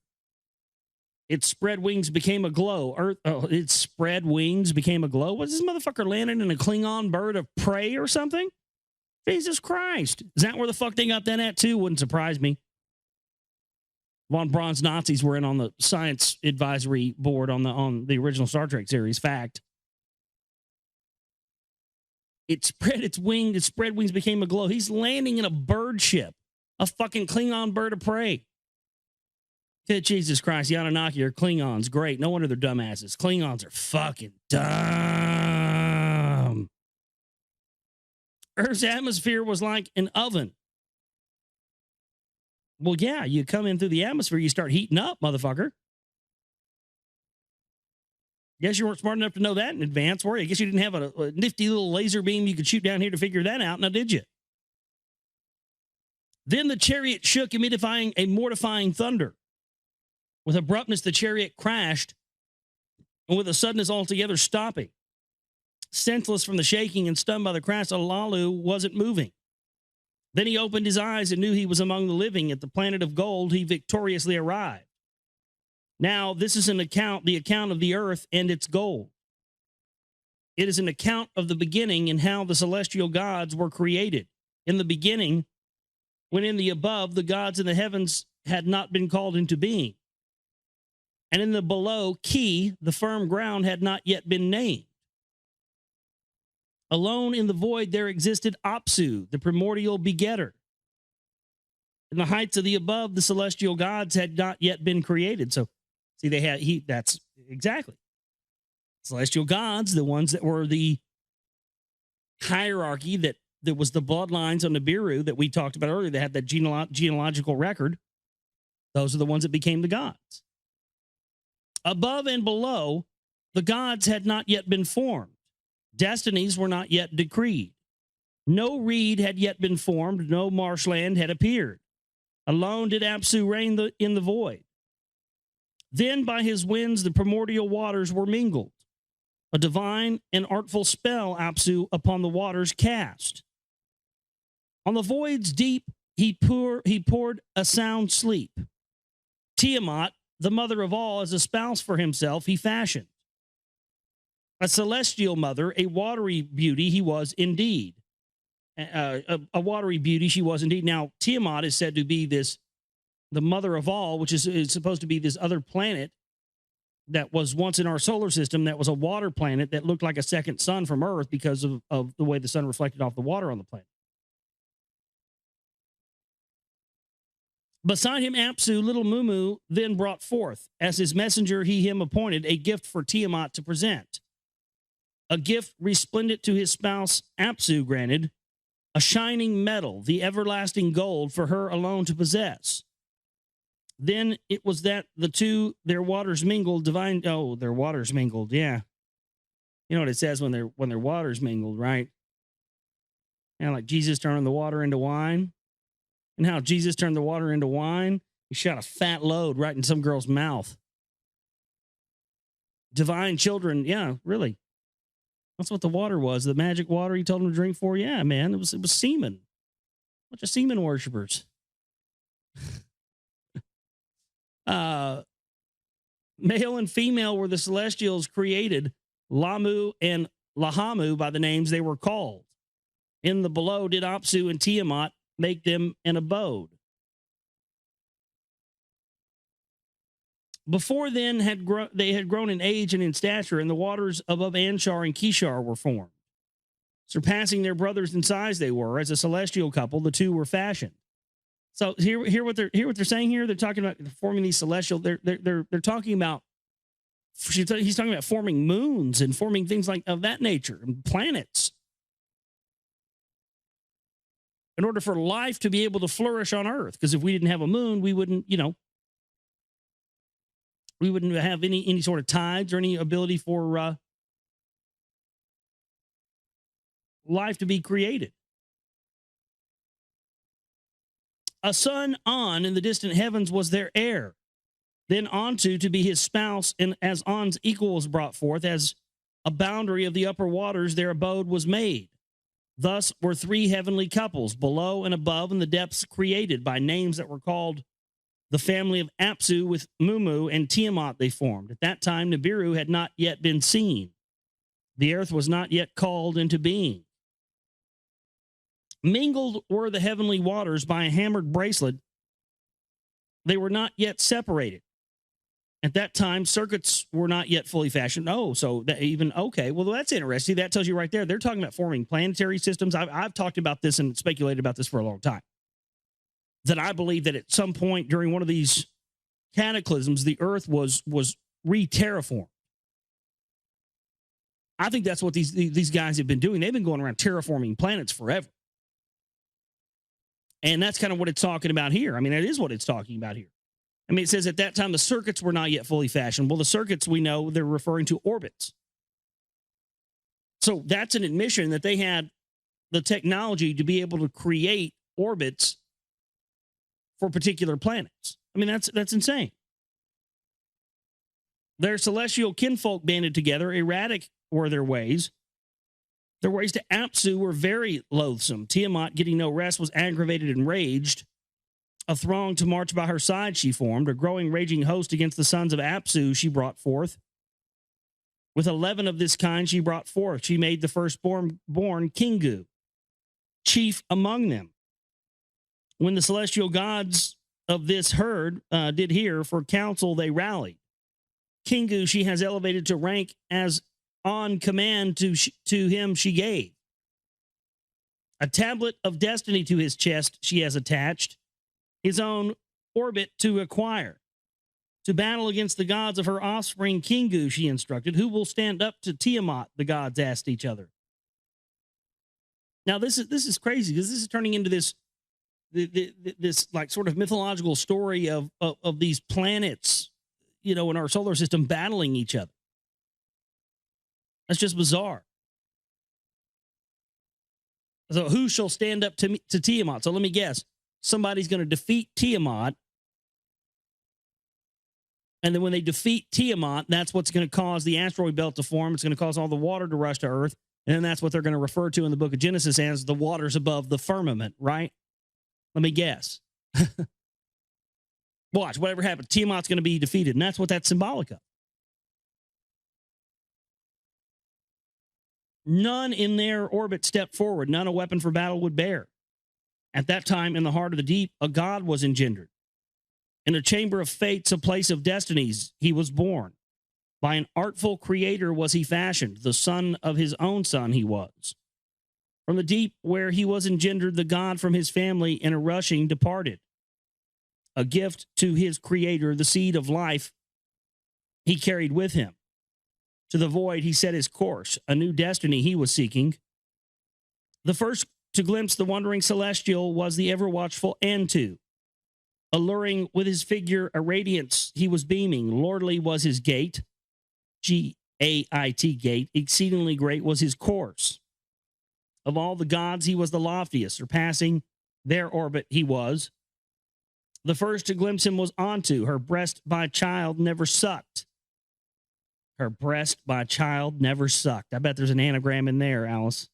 Its spread wings became aglow. Its spread wings became aglow. Was this motherfucker landing in a Klingon bird of prey or something? Jesus Christ. Is that where the fuck they got that at, too? Wouldn't surprise me. Von Braun's Nazis were in on the science advisory board on the original Star Trek series. Fact. It spread its spread wings became aglow. He's landing in a bird ship. A fucking Klingon bird of prey. Jesus Christ, the Anunnaki are Klingons. Great. No wonder they're dumbasses. Klingons are fucking dumb. Earth's atmosphere was like an oven. Well, yeah, you come in through the atmosphere, you start heating up, motherfucker. Guess you weren't smart enough to know that in advance, were you? I guess you didn't have a nifty little laser beam you could shoot down here to figure that out, now did you? Then the chariot shook, emitting a mortifying thunder. With abruptness, the chariot crashed, and with a suddenness altogether stopping. Senseless from the shaking and stunned by the crash, Alalu wasn't moving. Then he opened his eyes and knew he was among the living. At the planet of gold, he victoriously arrived. Now, this is the account of the earth and its gold. It is an account of the beginning and how the celestial gods were created. In the beginning, when in the above, the gods in the heavens had not been called into being. And in the below, Ki, the firm ground, had not yet been named. Alone in the void, there existed Apsu, the primordial begetter. In the heights of the above, the celestial gods had not yet been created. So, see, that's exactly. Celestial gods, the ones that were the hierarchy that was the bloodlines on Nibiru that we talked about earlier, that had that genealogical record. Those are the ones that became the gods. Above and below, the gods had not yet been formed. Destinies were not yet decreed. No reed had yet been formed. No marshland had appeared. Alone did Apsu reign in the void. Then by his winds the primordial waters were mingled. A divine and artful spell Apsu upon the waters cast. On the void's deep he poured a sound sleep. Tiamat, the mother of all, as a spouse for himself, he fashioned. A celestial mother, a watery beauty he was indeed. A watery beauty she was indeed. Now, Tiamat is said to be the mother of all, which is supposed to be this other planet that was once in our solar system that was a water planet that looked like a second sun from Earth because of the way the sun reflected off the water on the planet. Beside him, Apsu, little Mumu, then brought forth, as his messenger, him appointed, a gift for Tiamat to present. A gift resplendent to his spouse, Apsu granted, a shining metal, the everlasting gold, for her alone to possess. Then it was that the two, their waters mingled, their waters mingled, yeah. You know what it says when their waters mingled, right? Yeah, like Jesus turning the water into wine. And how Jesus turned the water into wine, he shot a fat load right in some girl's mouth. Divine children, yeah, really. That's what the water was. The magic water he told them to drink for. Yeah, man, it was semen. Bunch of semen worshipers. Male and female were the celestials created, Lamu and Lahamu by the names they were called. In the below did Apsu and Tiamat make them an abode. Before then they had grown in age and in stature, and the waters above Anshar and Kishar were formed. Surpassing their brothers in size they were, as a celestial couple, the two were fashioned. So hear what they're saying here. They're talking about forming these celestial. They're talking about. He's talking about forming moons and forming things like of that nature and planets. In order for life to be able to flourish on Earth, because if we didn't have a moon, we wouldn't, we wouldn't have any sort of tides or any ability for life to be created. A son, On, in the distant heavens was their heir. Then Antu to be his spouse, and as On's equal was brought forth, as a boundary of the upper waters, their abode was made. Thus were three heavenly couples, below and above in the depths, created by names that were called the family of Apsu. With Mumu and Tiamat they formed. At that time, Nibiru had not yet been seen. The earth was not yet called into being. Mingled were the heavenly waters by a hammered bracelet. They were not yet separated. At that time, circuits were not yet fully fashioned. Oh, so that even, okay, well, that's interesting. That tells you right there. They're talking about forming planetary systems. I've talked about this and speculated about this for a long time. that I believe that at some point during one of these cataclysms, the Earth was re-terraformed. I think that's what these guys have been doing. They've been going around terraforming planets forever. And that's kind of what it's talking about here. I mean, it is what it's talking about here. I mean, it says at that time the circuits were not yet fully fashioned. Well, the circuits, we know they're referring to orbits. So that's an admission that they had the technology to be able to create orbits for particular planets. I mean, that's insane. Their celestial kinfolk banded together. Erratic were their ways. Their ways to Apsu were very loathsome. Tiamat, getting no rest, was aggravated and raged. A throng to march by her side she formed. A growing, raging host against the sons of Apsu she brought forth. With 11 of this kind she brought forth. She made the firstborn Kingu, chief among them. When the celestial gods of this herd did hear, for counsel they rallied. Kingu she has elevated to rank as on command to him she gave. A tablet of destiny to his chest she has attached, his own orbit to acquire. To battle against the gods of her offspring, Kingu she instructed. Who will stand up to Tiamat? The gods asked each other. Now this is crazy, because this is turning into this like sort of mythological story of these planets, you know, in our solar system battling each other. That's just bizarre. So who shall stand up to Tiamat? So let me guess. Somebody's going to defeat Tiamat. And then when they defeat Tiamat, that's what's going to cause the asteroid belt to form. It's going to cause all the water to rush to Earth. And then that's what they're going to refer to in the book of Genesis as the waters above the firmament, right? Let me guess. Watch, whatever happens, Tiamat's going to be defeated. And that's what that's symbolic of. None in their orbit stepped forward. None a weapon for battle would bear. At that time, in the heart of the deep, a god was engendered. In a chamber of fates, a place of destinies, he was born. By an artful creator was he fashioned. The son of his own son he was. From the deep where he was engendered, the god from his family in a rushing departed. A gift to his creator, the seed of life, he carried with him. To the void he set his course, a new destiny he was seeking. The first to glimpse the wandering celestial was the ever-watchful Antu. Alluring with his figure a radiance he was beaming. Lordly was his gait, G-A-I-T gait. Exceedingly great was his course. Of all the gods he was the loftiest, surpassing their orbit he was. The first to glimpse him was Antu. Her breast by child never sucked. Her breast by child never sucked. I bet there's an anagram in there, Alice.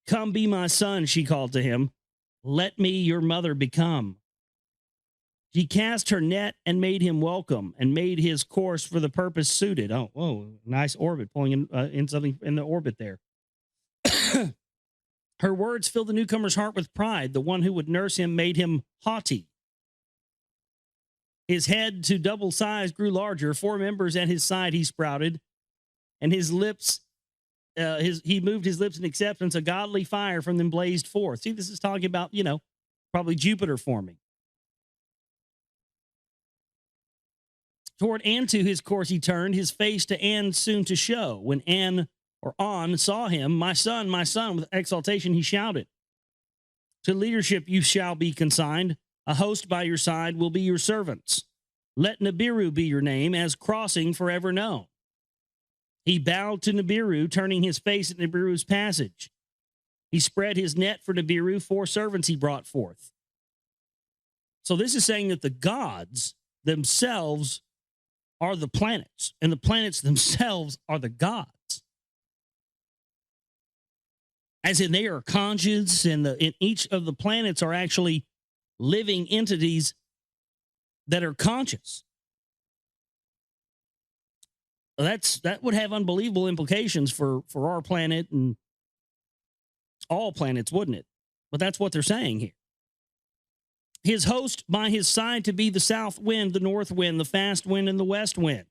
Come be my son, she called to him. Let me your mother become. She cast her net and made him welcome, and made his course for the purpose suited. Oh, whoa, nice orbit, pulling in something in the orbit there. Her words filled the newcomer's heart with pride. The one who would nurse him made him haughty. His head to double size grew larger. 4 members at his side he sprouted, and his lips, he moved his lips in acceptance. A godly fire from them blazed forth. See, this is talking about, you know, probably Jupiter forming. Toward Antu his course he turned, his face to An soon to show. When An or On saw him, my son, with exultation he shouted. To leadership you shall be consigned. A host by your side will be your servants. Let Nibiru be your name, as crossing forever known. He bowed to Nibiru, turning his face at Nibiru's passage. He spread his net for Nibiru. 4 servants he brought forth. So this is saying that the gods themselves are the planets, and the planets themselves are the gods. As in, they are conscious, and in each of the planets are actually living entities that are conscious. That would have unbelievable implications for our planet and all planets, wouldn't it? But that's what they're saying here. His host by his side to be the south wind, the north wind, the fast wind, and the west wind.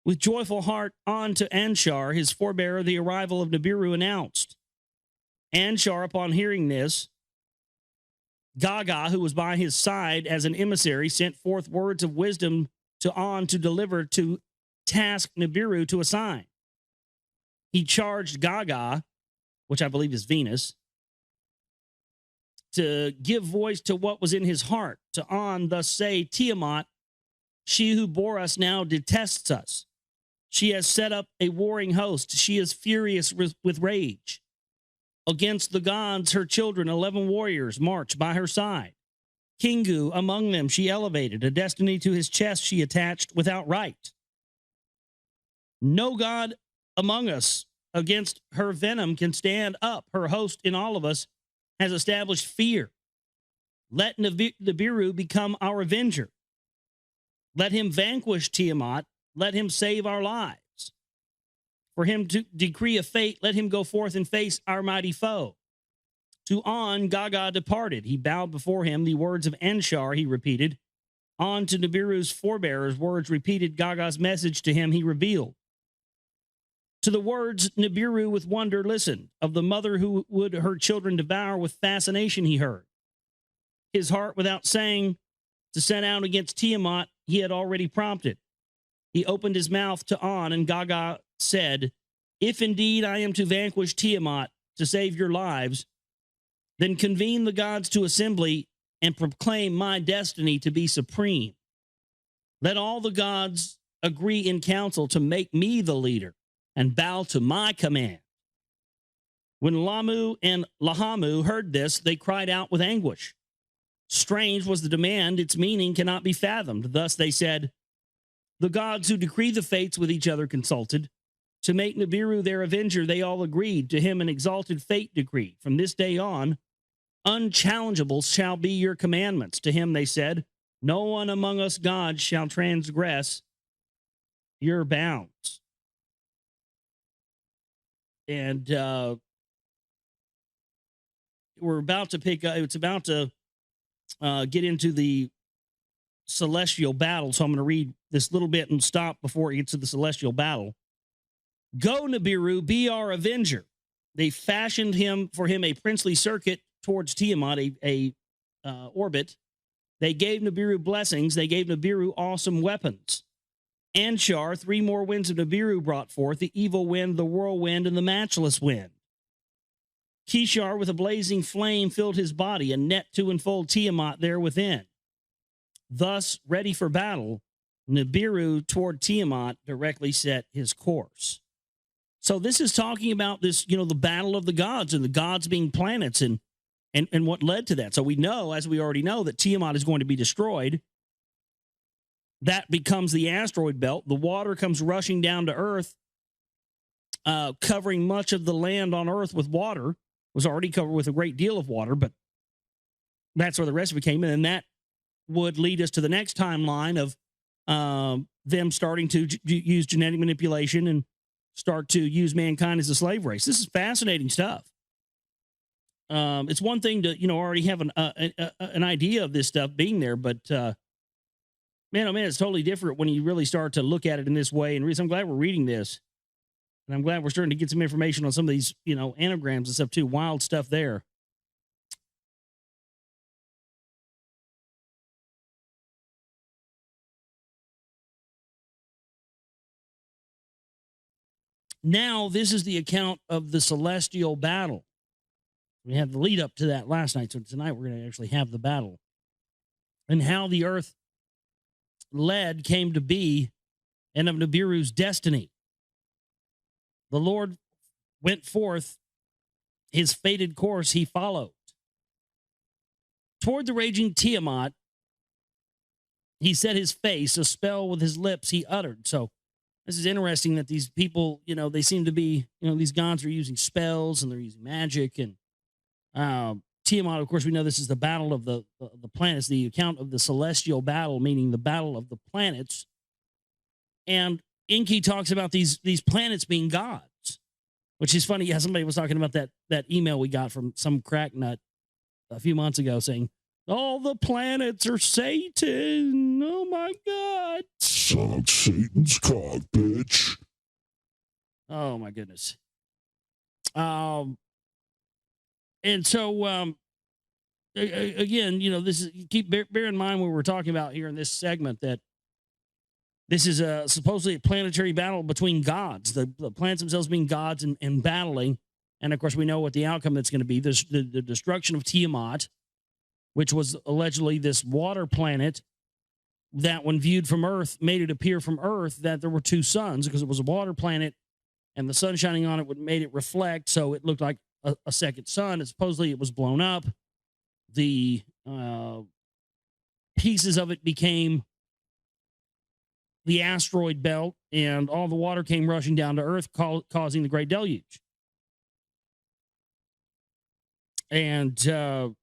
With joyful heart on to Anshar, his forebearer, the arrival of Nibiru announced. Anshar, upon hearing this, Gaga, who was by his side as an emissary, sent forth words of wisdom to On to deliver to task Nibiru to assign. He charged Gaga, which I believe is Venus, to give voice to what was in his heart. To On, thus say, Tiamat, she who bore us now detests us. She has set up a warring host. She is furious with rage. Against the gods, her children, 11 warriors, march by her side. Kingu, among them, she elevated. A destiny to his chest she attached without right. No god among us against her venom can stand up. Her host in all of us has established fear. Let Nibiru become our avenger. Let him vanquish Tiamat. Let him save our lives. For him to decree a fate, let him go forth and face our mighty foe. To On, Gaga departed. He bowed before him. The words of Anshar, he repeated. On to Nibiru's forebearers, words repeated. Gaga's message to him, he revealed. To the words, Nibiru with wonder listened. Of the mother who would her children devour, with fascination he heard. His heart, without saying, to set out against Tiamat, he had already prompted. He opened his mouth to On, and Gaga said, if indeed I am to vanquish Tiamat, to save your lives, then convene the gods to assembly and proclaim my destiny to be supreme. Let all the gods agree in council to make me the leader and bow to my command. When Lamu and Lahamu heard this, they cried out with anguish. Strange was the demand, its meaning cannot be fathomed. Thus they said, the gods who decree the fates with each other consulted. To make Nibiru their avenger, they all agreed. To him an exalted fate decreed. From this day on, unchallengeable shall be your commandments. To him they said, no one among us gods shall transgress your bounds. And we're about to pick up, it's about to get into the celestial battle. So I'm going to read this little bit and stop before it gets to the celestial battle. Go, Nibiru, be our avenger. They fashioned for him a princely circuit towards Tiamat, a orbit. They gave Nibiru blessings. They gave Nibiru awesome weapons. Anshar, 3 more winds of Nibiru brought forth, the evil wind, the whirlwind, and the matchless wind. Kishar, with a blazing flame, filled his body, a net to enfold Tiamat there within. Thus, ready for battle, Nibiru toward Tiamat directly set his course. So this is talking about this, the battle of the gods and the gods being planets and what led to that. So we know, as we already know, that Tiamat is going to be destroyed. That becomes the asteroid belt. The water comes rushing down to Earth, covering much of the land on Earth with water. It was already covered with a great deal of water, but that's where the rest of it came in. And that would lead us to the next timeline of them starting to use genetic manipulation and start to use mankind as a slave race. This is fascinating stuff. It's one thing to, already have an idea of this stuff being there, but man, oh man, it's totally different when you really start to look at it in this way. And I'm glad we're reading this. And I'm glad we're starting to get some information on some of these, anagrams and stuff too. Wild stuff there. Now, this is the account of the celestial battle. We had the lead up to that last night. So tonight we're going to actually have the battle and how the earth came to be and of Nibiru's destiny. The Lord went forth, his fated course he followed. Toward the raging Tiamat, he set his face, a spell with his lips he uttered. So this is interesting that these people, they seem to be, these gods are using spells and they're using magic. And Tiamat, of course, we know this is the battle of the planets, the account of the celestial battle, meaning the battle of the planets. And Enki talks about these planets being gods, which is funny. Yeah, somebody was talking about that email we got from some crack nut a few months ago saying, all the planets are Satan. Oh, my God.
Suck Satan's cock, bitch.
Oh, my goodness. And so again, this is bear in mind when we're talking about here in this segment that this is supposedly a planetary battle between gods, the planets themselves being gods and battling. And of course, we know what the outcome that's going to be: the destruction of Tiamat, which was allegedly this water planet that, when viewed from Earth, made it appear from Earth that there were two suns because it was a water planet, and the sun shining on it made it reflect, so it looked like a second sun. And supposedly, it was blown up. The pieces of it became the asteroid belt, and all the water came rushing down to Earth, causing the Great Deluge. And so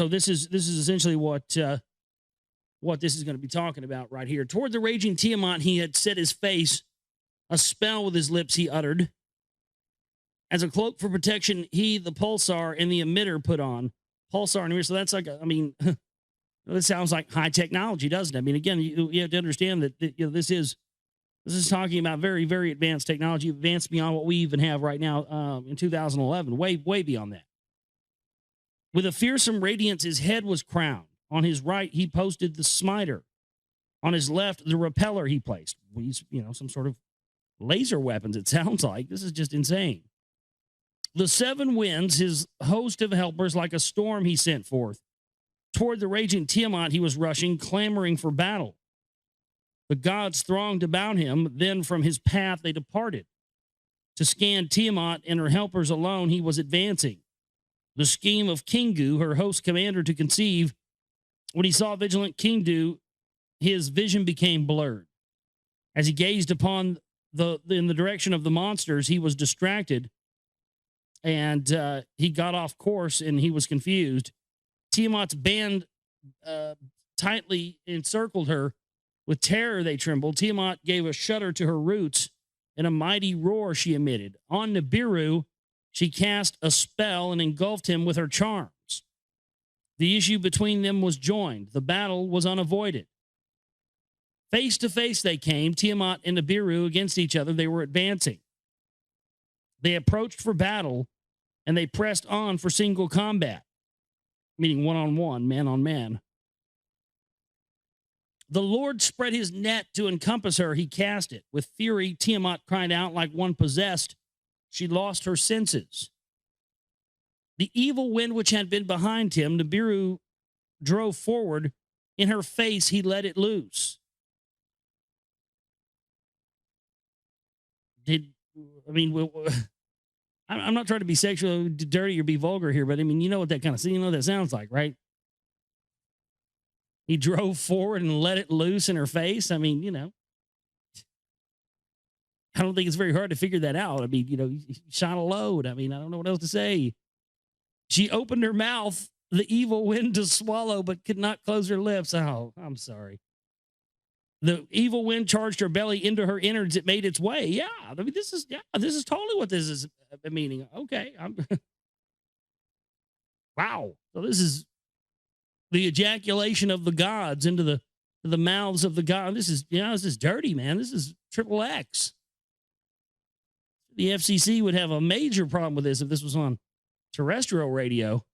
this is essentially what this is going to be talking about right here. Toward the raging Tiamat, he had set his face, a spell with his lips he uttered. As a cloak for protection, he, the pulsar, and the emitter put on. Pulsar and emitter, so that's like, this sounds like high technology, doesn't it? I mean, again, you have to understand that this is talking about very, very advanced technology, advanced beyond what we even have right now in 2011, way, way beyond that. With a fearsome radiance, his head was crowned. On his right, he posted the smiter. On his left, the repeller he placed. These, some sort of laser weapons, it sounds like. This is just insane. The seven winds, his host of helpers, like a storm he sent forth. Toward the raging Tiamat he was rushing, clamoring for battle. The gods thronged about him, then from his path they departed. To scan Tiamat and her helpers alone he was advancing. The scheme of Kingu, her host commander, to conceive. When he saw vigilant Kingu, his vision became blurred. As he gazed upon in the direction of the monsters, he was distracted, and he got off course, and he was confused. Tiamat's band tightly encircled her. With terror they trembled. Tiamat gave a shudder to her roots, and a mighty roar she emitted. On Nibiru, she cast a spell and engulfed him with her charms. The issue between them was joined. The battle was unavoided. Face to face they came, Tiamat and Nibiru against each other. They were advancing. They approached for battle, and they pressed on for single combat, meaning one-on-one, man-on-man. The Lord spread his net to encompass her. He cast it. With fury, Tiamat cried out like one possessed. She lost her senses. The evil wind which had been behind him, Nibiru drove forward. In her face, he let it loose. I'm not trying to be sexually dirty or be vulgar here, but I mean, you know what that kind of, what that sounds like, right? He drove forward and let it loose in her face. I mean, I don't think it's very hard to figure that out. I mean, he shot a load. I mean, I don't know what else to say. She opened her mouth, the evil wind to swallow, but could not close her lips. Oh, I'm sorry. The evil wind charged her belly into her innards. It made its way. Yeah. I mean, this is totally what this is meaning. Okay. Wow. So this is the ejaculation of the gods into the mouths of the god. This is dirty, man. This is triple X. The FCC would have a major problem with this if this was on terrestrial radio.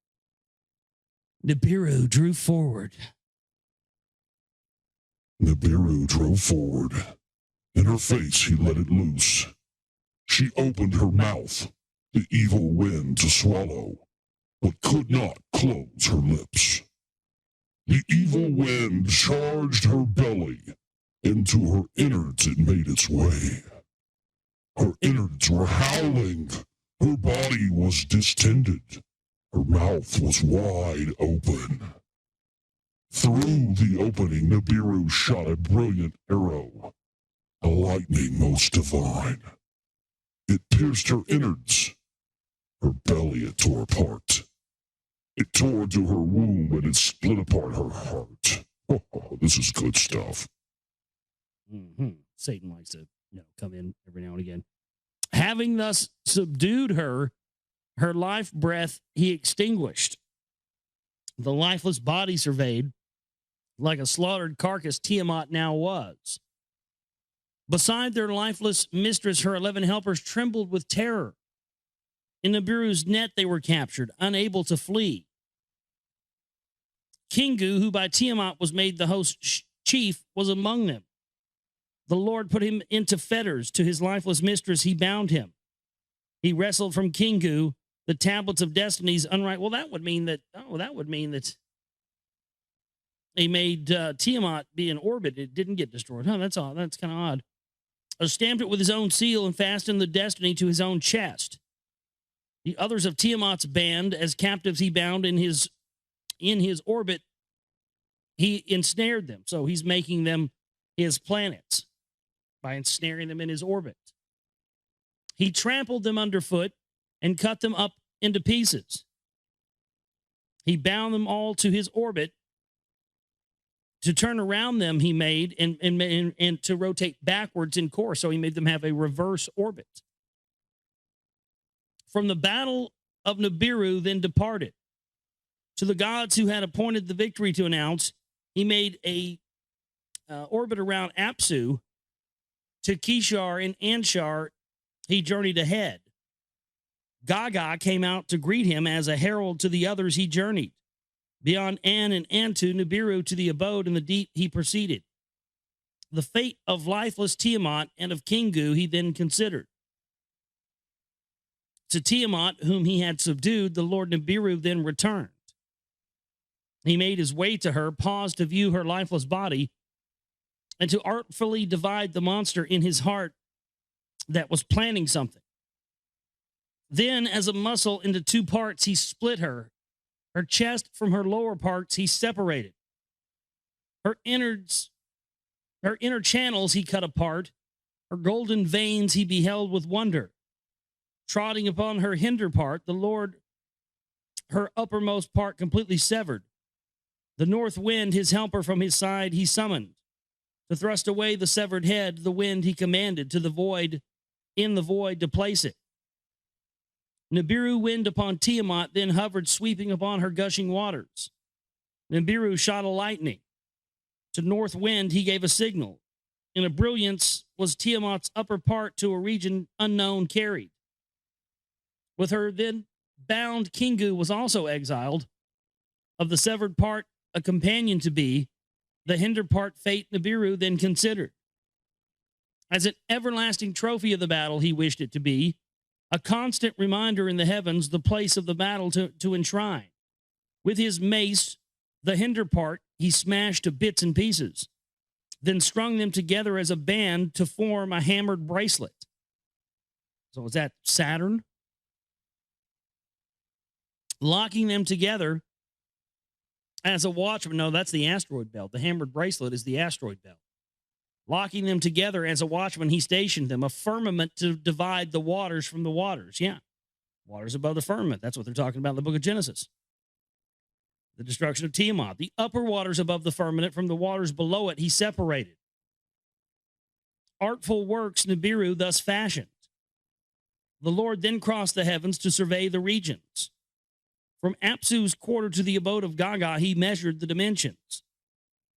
Nibiru drew forward.
Nibiru drove forward. In her face, he let it loose. She opened her mouth, the evil wind to swallow, but could not close her lips. The evil wind charged her belly. Into her innards it made its way. Her innards were howling. Her body was distended. Her mouth was wide open. Through the opening, Nibiru shot a brilliant arrow, a lightning most divine. It pierced her innards. Her belly it tore apart. It tore to her womb, and it split apart her heart. Oh, this is good stuff.
Mm-hmm. Satan likes to come in every now and again. Having thus subdued her, her life breath he extinguished. The lifeless body surveyed. Like a slaughtered carcass, Tiamat now was. Beside their lifeless mistress, her 11 helpers trembled with terror. In Nibiru's net they were captured, unable to flee. Kingu, who by Tiamat was made the host chief, was among them. The Lord put him into fetters. To his lifeless mistress he bound him. He wrestled from Kingu the tablets of destinies unright. Well, that would mean that, he made Tiamat be in orbit. It didn't get destroyed. That's all. That's kind of odd. Stamped it with his own seal and fastened the destiny to his own chest. The others of Tiamat's band, as captives he bound in his orbit, he ensnared them. So he's making them his planets by ensnaring them in his orbit. He trampled them underfoot and cut them up into pieces. He bound them all to his orbit. To turn around them, he made and to rotate backwards in course. So he made them have a reverse orbit. From the battle of Nibiru, then departed. To the gods who had appointed the victory to announce, he made a orbit around Apsu. To Kishar and Anshar, he journeyed ahead. Gaga came out to greet him as a herald to the others he journeyed. Beyond An and Antu, Nibiru, to the abode in the deep he proceeded. The fate of lifeless Tiamat and of Kingu he then considered. To Tiamat, whom he had subdued, the Lord Nibiru then returned. He made his way to her, paused to view her lifeless body, and to artfully divide the monster in his heart that was planning something. Then, as a muscle into two parts, he split her. Her chest from her lower parts he separated. Her inner channels he cut apart. Her golden veins he beheld with wonder. Trotting upon her hinder part, the Lord, her uppermost part completely severed. The north wind, his helper from his side, he summoned. To thrust away the severed head, the wind he commanded to the void, in the void to place it. Nibiru wind upon Tiamat, then hovered, sweeping upon her gushing waters. Nibiru shot a lightning. To north wind he gave a signal. In a brilliance was Tiamat's upper part to a region unknown carried. With her then bound, Kingu was also exiled. Of the severed part, a companion to be, the hinder part fate Nibiru then considered. As an everlasting trophy of the battle he wished it to be, a constant reminder in the heavens, the place of the battle to enshrine. With his mace, the hinder part, he smashed to bits and pieces, then strung them together as a band to form a hammered bracelet. So is that Saturn? Locking them together as a watchman. No, that's the asteroid belt. The hammered bracelet is the asteroid belt. Locking them together as a watchman, he stationed them, a firmament to divide the waters from the waters. Yeah, waters above the firmament. That's what they're talking about in the book of Genesis. The destruction of Tiamat. The upper waters above the firmament from the waters below it, he separated. Artful works Nibiru thus fashioned. The Lord then crossed the heavens to survey the regions. From Apsu's quarter to the abode of Gaga, he measured the dimensions.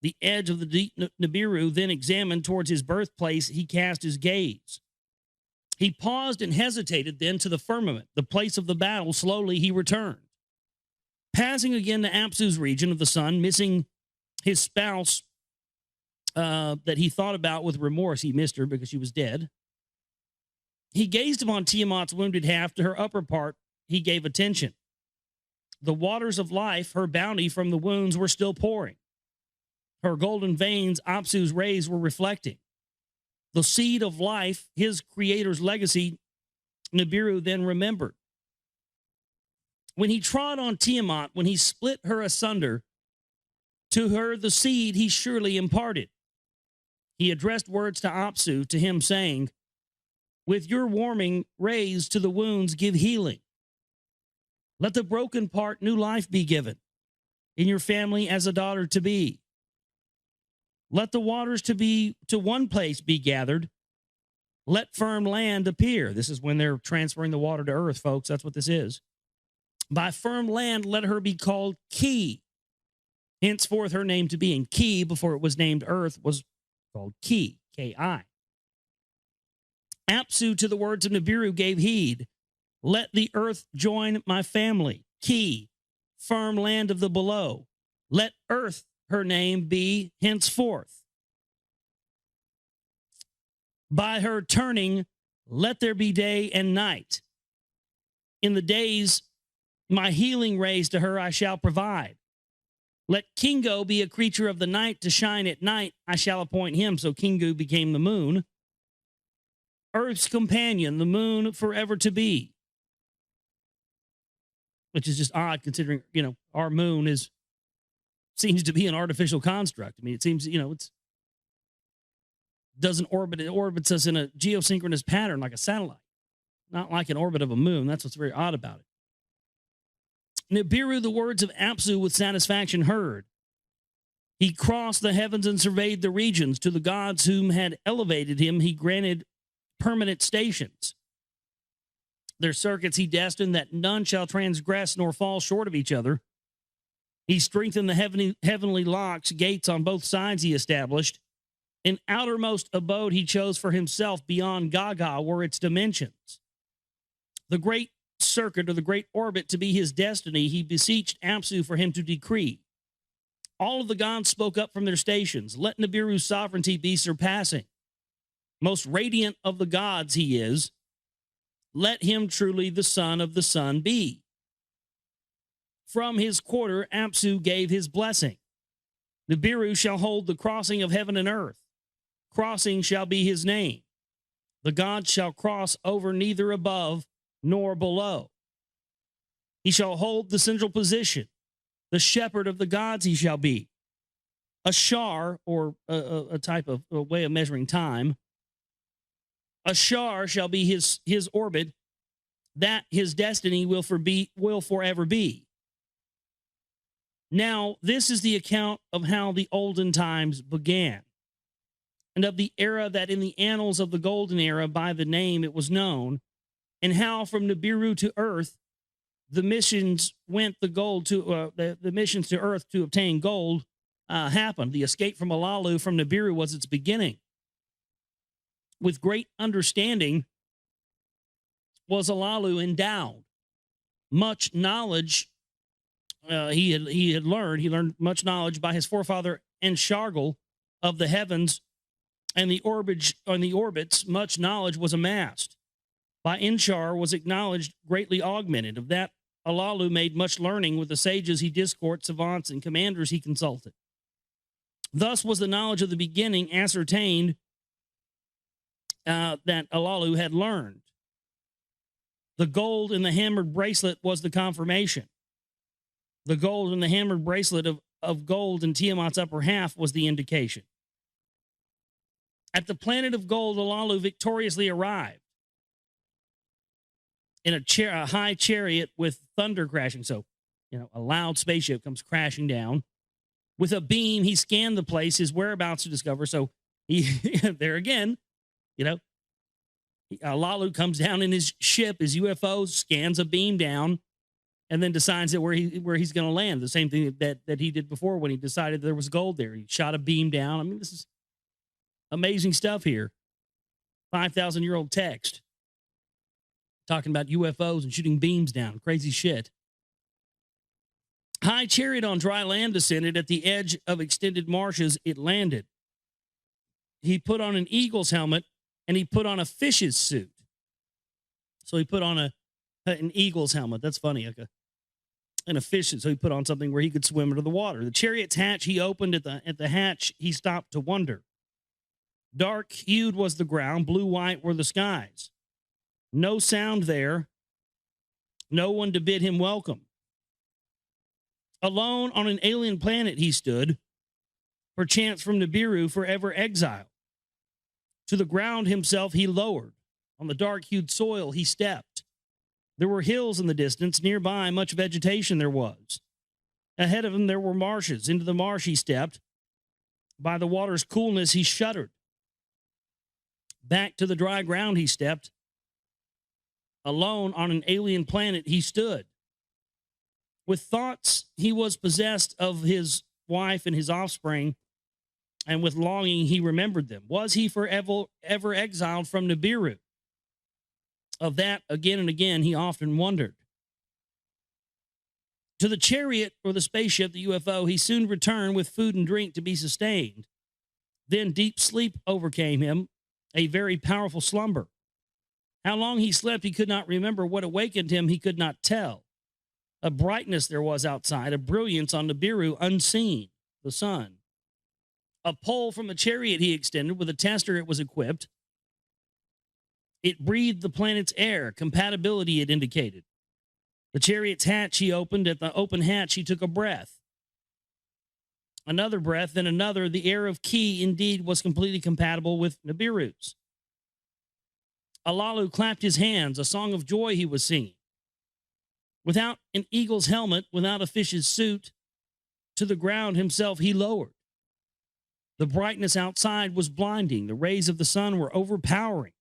The edge of the deep Nibiru then examined towards his birthplace, he cast his gaze. He paused and hesitated then to the firmament, the place of the battle. Slowly he returned. Passing again to Apsu's region of the sun, missing his spouse that he thought about with remorse. He missed her because she was dead. He gazed upon Tiamat's wounded half. To her upper part he gave attention. The waters of life, her bounty from the wounds, were still pouring. Her golden veins, Apsu's rays were reflecting. The seed of life, his creator's legacy, Nibiru then remembered. When he trod on Tiamat, when he split her asunder, to her the seed he surely imparted. He addressed words to Apsu, to him saying, with your warming rays to the wounds give healing. Let the broken part new life be given in your family as a daughter to be. Let the waters to one place be gathered. Let firm land appear. This is when they're transferring the water to earth, folks. That's what this is. By firm land, let her be called Ki. Henceforth, her name to be. And Ki, before it was named earth, was called Ki, K-I. Apsu to the words of Nibiru gave heed. Let the earth join my family. Ki, firm land of the below. Let earth her name be henceforth. By her turning, let there be day and night. In the days my healing rays to her I shall provide. Let Kingo be a creature of the night to shine at night. I shall appoint him. So Kingu became the moon. Earth's companion, the moon forever to be. Which is just odd considering, our moon seems to be an artificial construct. I mean, it seems, it doesn't orbit. It orbits us in a geosynchronous pattern like a satellite, not like an orbit of a moon. That's what's very odd about it. Nibiru the words of Apsu with satisfaction heard. He crossed the heavens and surveyed the regions. To the gods whom had elevated him, he granted permanent stations. Their circuits he destined that none shall transgress nor fall short of each other. He strengthened the heavenly locks, gates on both sides he established. An outermost abode he chose for himself beyond Gaga were its dimensions. The great circuit or the great orbit to be his destiny, he beseeched Apsu for him to decree. All of the gods spoke up from their stations. Let Nibiru's sovereignty be surpassing. Most radiant of the gods he is. Let him truly the son of the sun be. From his quarter, Apsu gave his blessing. Nibiru shall hold the crossing of heaven and earth. Crossing shall be his name. The gods shall cross over neither above nor below. He shall hold the central position. The shepherd of the gods he shall be. A shar, or a type of a way of measuring time. A shar shall be his orbit, that his destiny will forever be. Now, this is the account of how the olden times began, and of the era that in the annals of the golden era by the name it was known, and how from Nibiru to earth the missions went the missions to earth to obtain gold happened. The escape from Alalu from Nibiru was its beginning. With great understanding was Alalu endowed. Much knowledge he had learned. He learned much knowledge by his forefather Enshargal of the heavens and the orbits. Much knowledge was amassed. By Enchar was acknowledged, greatly augmented. Of that, Alalu made much learning with the sages he discoursed, savants, and commanders he consulted. Thus was the knowledge of the beginning ascertained that Alalu had learned. The gold in the hammered bracelet was the confirmation. The gold in the hammered bracelet of gold in Tiamat's upper half was the indication. At the planet of gold, Alalu victoriously arrived in a high chariot with thunder crashing. So, a loud spaceship comes crashing down. With a beam, he scanned the place, his whereabouts to discover. So, he there again, Alalu comes down in his ship, his UFO, scans a beam down, and then decides that where he's going to land. The same thing that he did before when he decided there was gold there. He shot a beam down. I mean, this is amazing stuff here. 5,000-year-old text talking about UFOs and shooting beams down. Crazy shit. High chariot on dry land descended. At the edge of extended marshes, it landed. He put on an eagle's helmet, and he put on a fish's suit. So he put on an eagle's helmet. That's funny. And a fish's. So he put on something where he could swim into the water. The chariot's hatch he opened. At the hatch, he stopped to wonder. Dark-hued was the ground. Blue-white were the skies. No sound there. No one to bid him welcome. Alone on an alien planet he stood, perchance from Nibiru forever exiled. To the ground himself he lowered. On the dark-hued soil he stepped. There were hills in the distance. Nearby, much vegetation there was. Ahead of him there were marshes. Into the marsh he stepped. By the water's coolness he shuddered. Back to the dry ground he stepped. Alone on an alien planet he stood. With thoughts he was possessed of his wife and his offspring, and with longing he remembered them. Was he forever exiled from Nibiru? Of that, again and again, he often wondered. To the chariot or the spaceship, the UFO, he soon returned with food and drink to be sustained. Then deep sleep overcame him, a very powerful slumber. How long he slept, he could not remember. What awakened him, he could not tell. A brightness there was outside, a brilliance on Nibiru unseen, the sun. A pole from the chariot he extended. With a tester it was equipped. It breathed the planet's air, compatibility it indicated. The chariot's hatch he opened. At the open hatch he took a breath. Another breath, then another. The air of Ki indeed was completely compatible with Nibiru's. Alalu clapped his hands, a song of joy he was singing. Without an eagle's helmet, without a fish's suit, to the ground himself he lowered. The brightness outside was blinding. The rays of the sun were overpowering.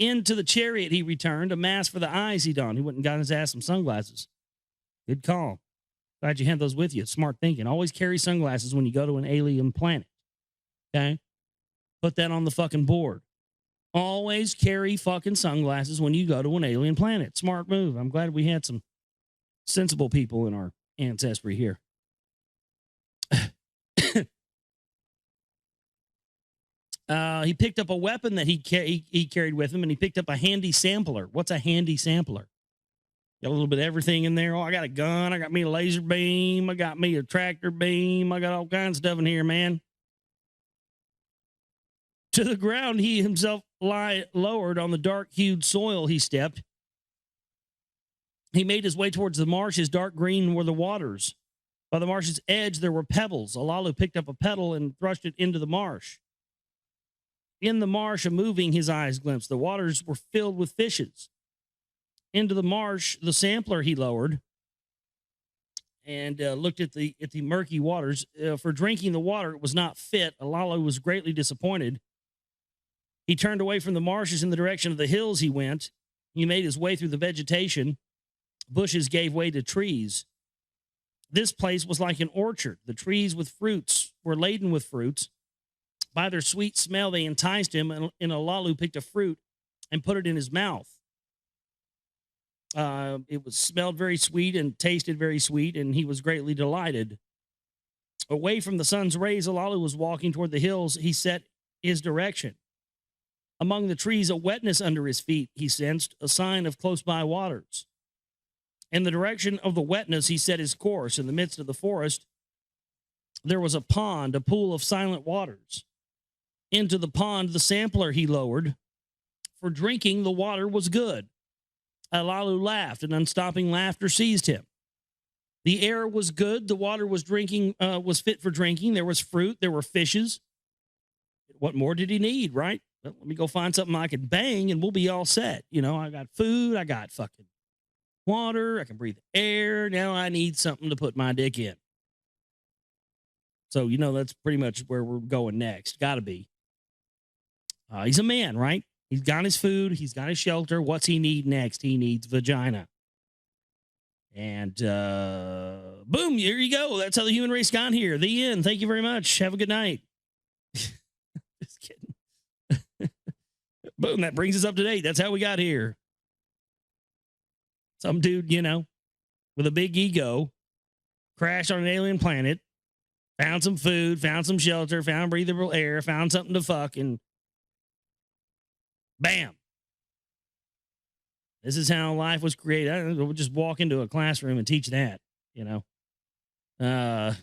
Into the chariot he returned, a mask for the eyes he donned. He went and got his ass some sunglasses. Good call. Glad you had those with you. Smart thinking. Always carry sunglasses when you go to an alien planet. Okay? Put that on the fucking board. Always carry fucking sunglasses when you go to an alien planet. Smart move. I'm glad we had some sensible people in our ancestry here. He picked up a weapon that he carried with him, and he picked up a handy sampler. What's a handy sampler? Got a little bit of everything in there. Oh, I got a gun. I got me a laser beam. I got me a tractor beam. I got all kinds of stuff in here, man. To the ground he himself lowered. On the dark-hued soil he stepped. He made his way towards the marshes. Dark green were the waters. By the marsh's edge there were pebbles. Alalu picked up a pebble and thrust it into the marsh. In the marsh, a moving his eyes glimpsed. The waters were filled with fishes. Into the marsh, the sampler he lowered and looked at the murky waters. For drinking the water, it was not fit. Alalu was greatly disappointed. He turned away from the marshes in the direction of the hills he went. He made his way through the vegetation. Bushes gave way to trees. This place was like an orchard. The trees with fruits were laden with fruits. By their sweet smell, they enticed him, and Alalu picked a fruit and put it in his mouth. It was smelled very sweet and tasted very sweet, and he was greatly delighted. Away from the sun's rays, Alalu was walking toward the hills. He set his direction. Among the trees, a wetness under his feet, he sensed, a sign of close-by waters. In the direction of the wetness, he set his course. In the midst of the forest, there was a pond, a pool of silent waters. Into the pond, the sampler he lowered. For drinking, the water was good. Alalu laughed, and unstopping laughter seized him. The air was good. The water was fit for drinking. There was fruit. There were fishes. What more did he need, right? Well, let me go find something I can bang, and we'll be all set. You know, I got food. I got fucking water. I can breathe air. Now I need something to put my dick in. So, you know, that's pretty much where we're going next. Got to be. He's a man, right? He's got his food. He's got his shelter. What's he need next? He needs vagina. And boom, here you go. That's how the human race got here. The end. Thank you very much. Have a good night. Just kidding. Boom, that brings us up to date. That's how we got here. Some dude, you know, with a big ego, crashed on an alien planet, found some food, found some shelter, found breathable air, found something to fuck, and bam. This is how life was created. I don't know, we'll just walk into a classroom and teach that, you know. All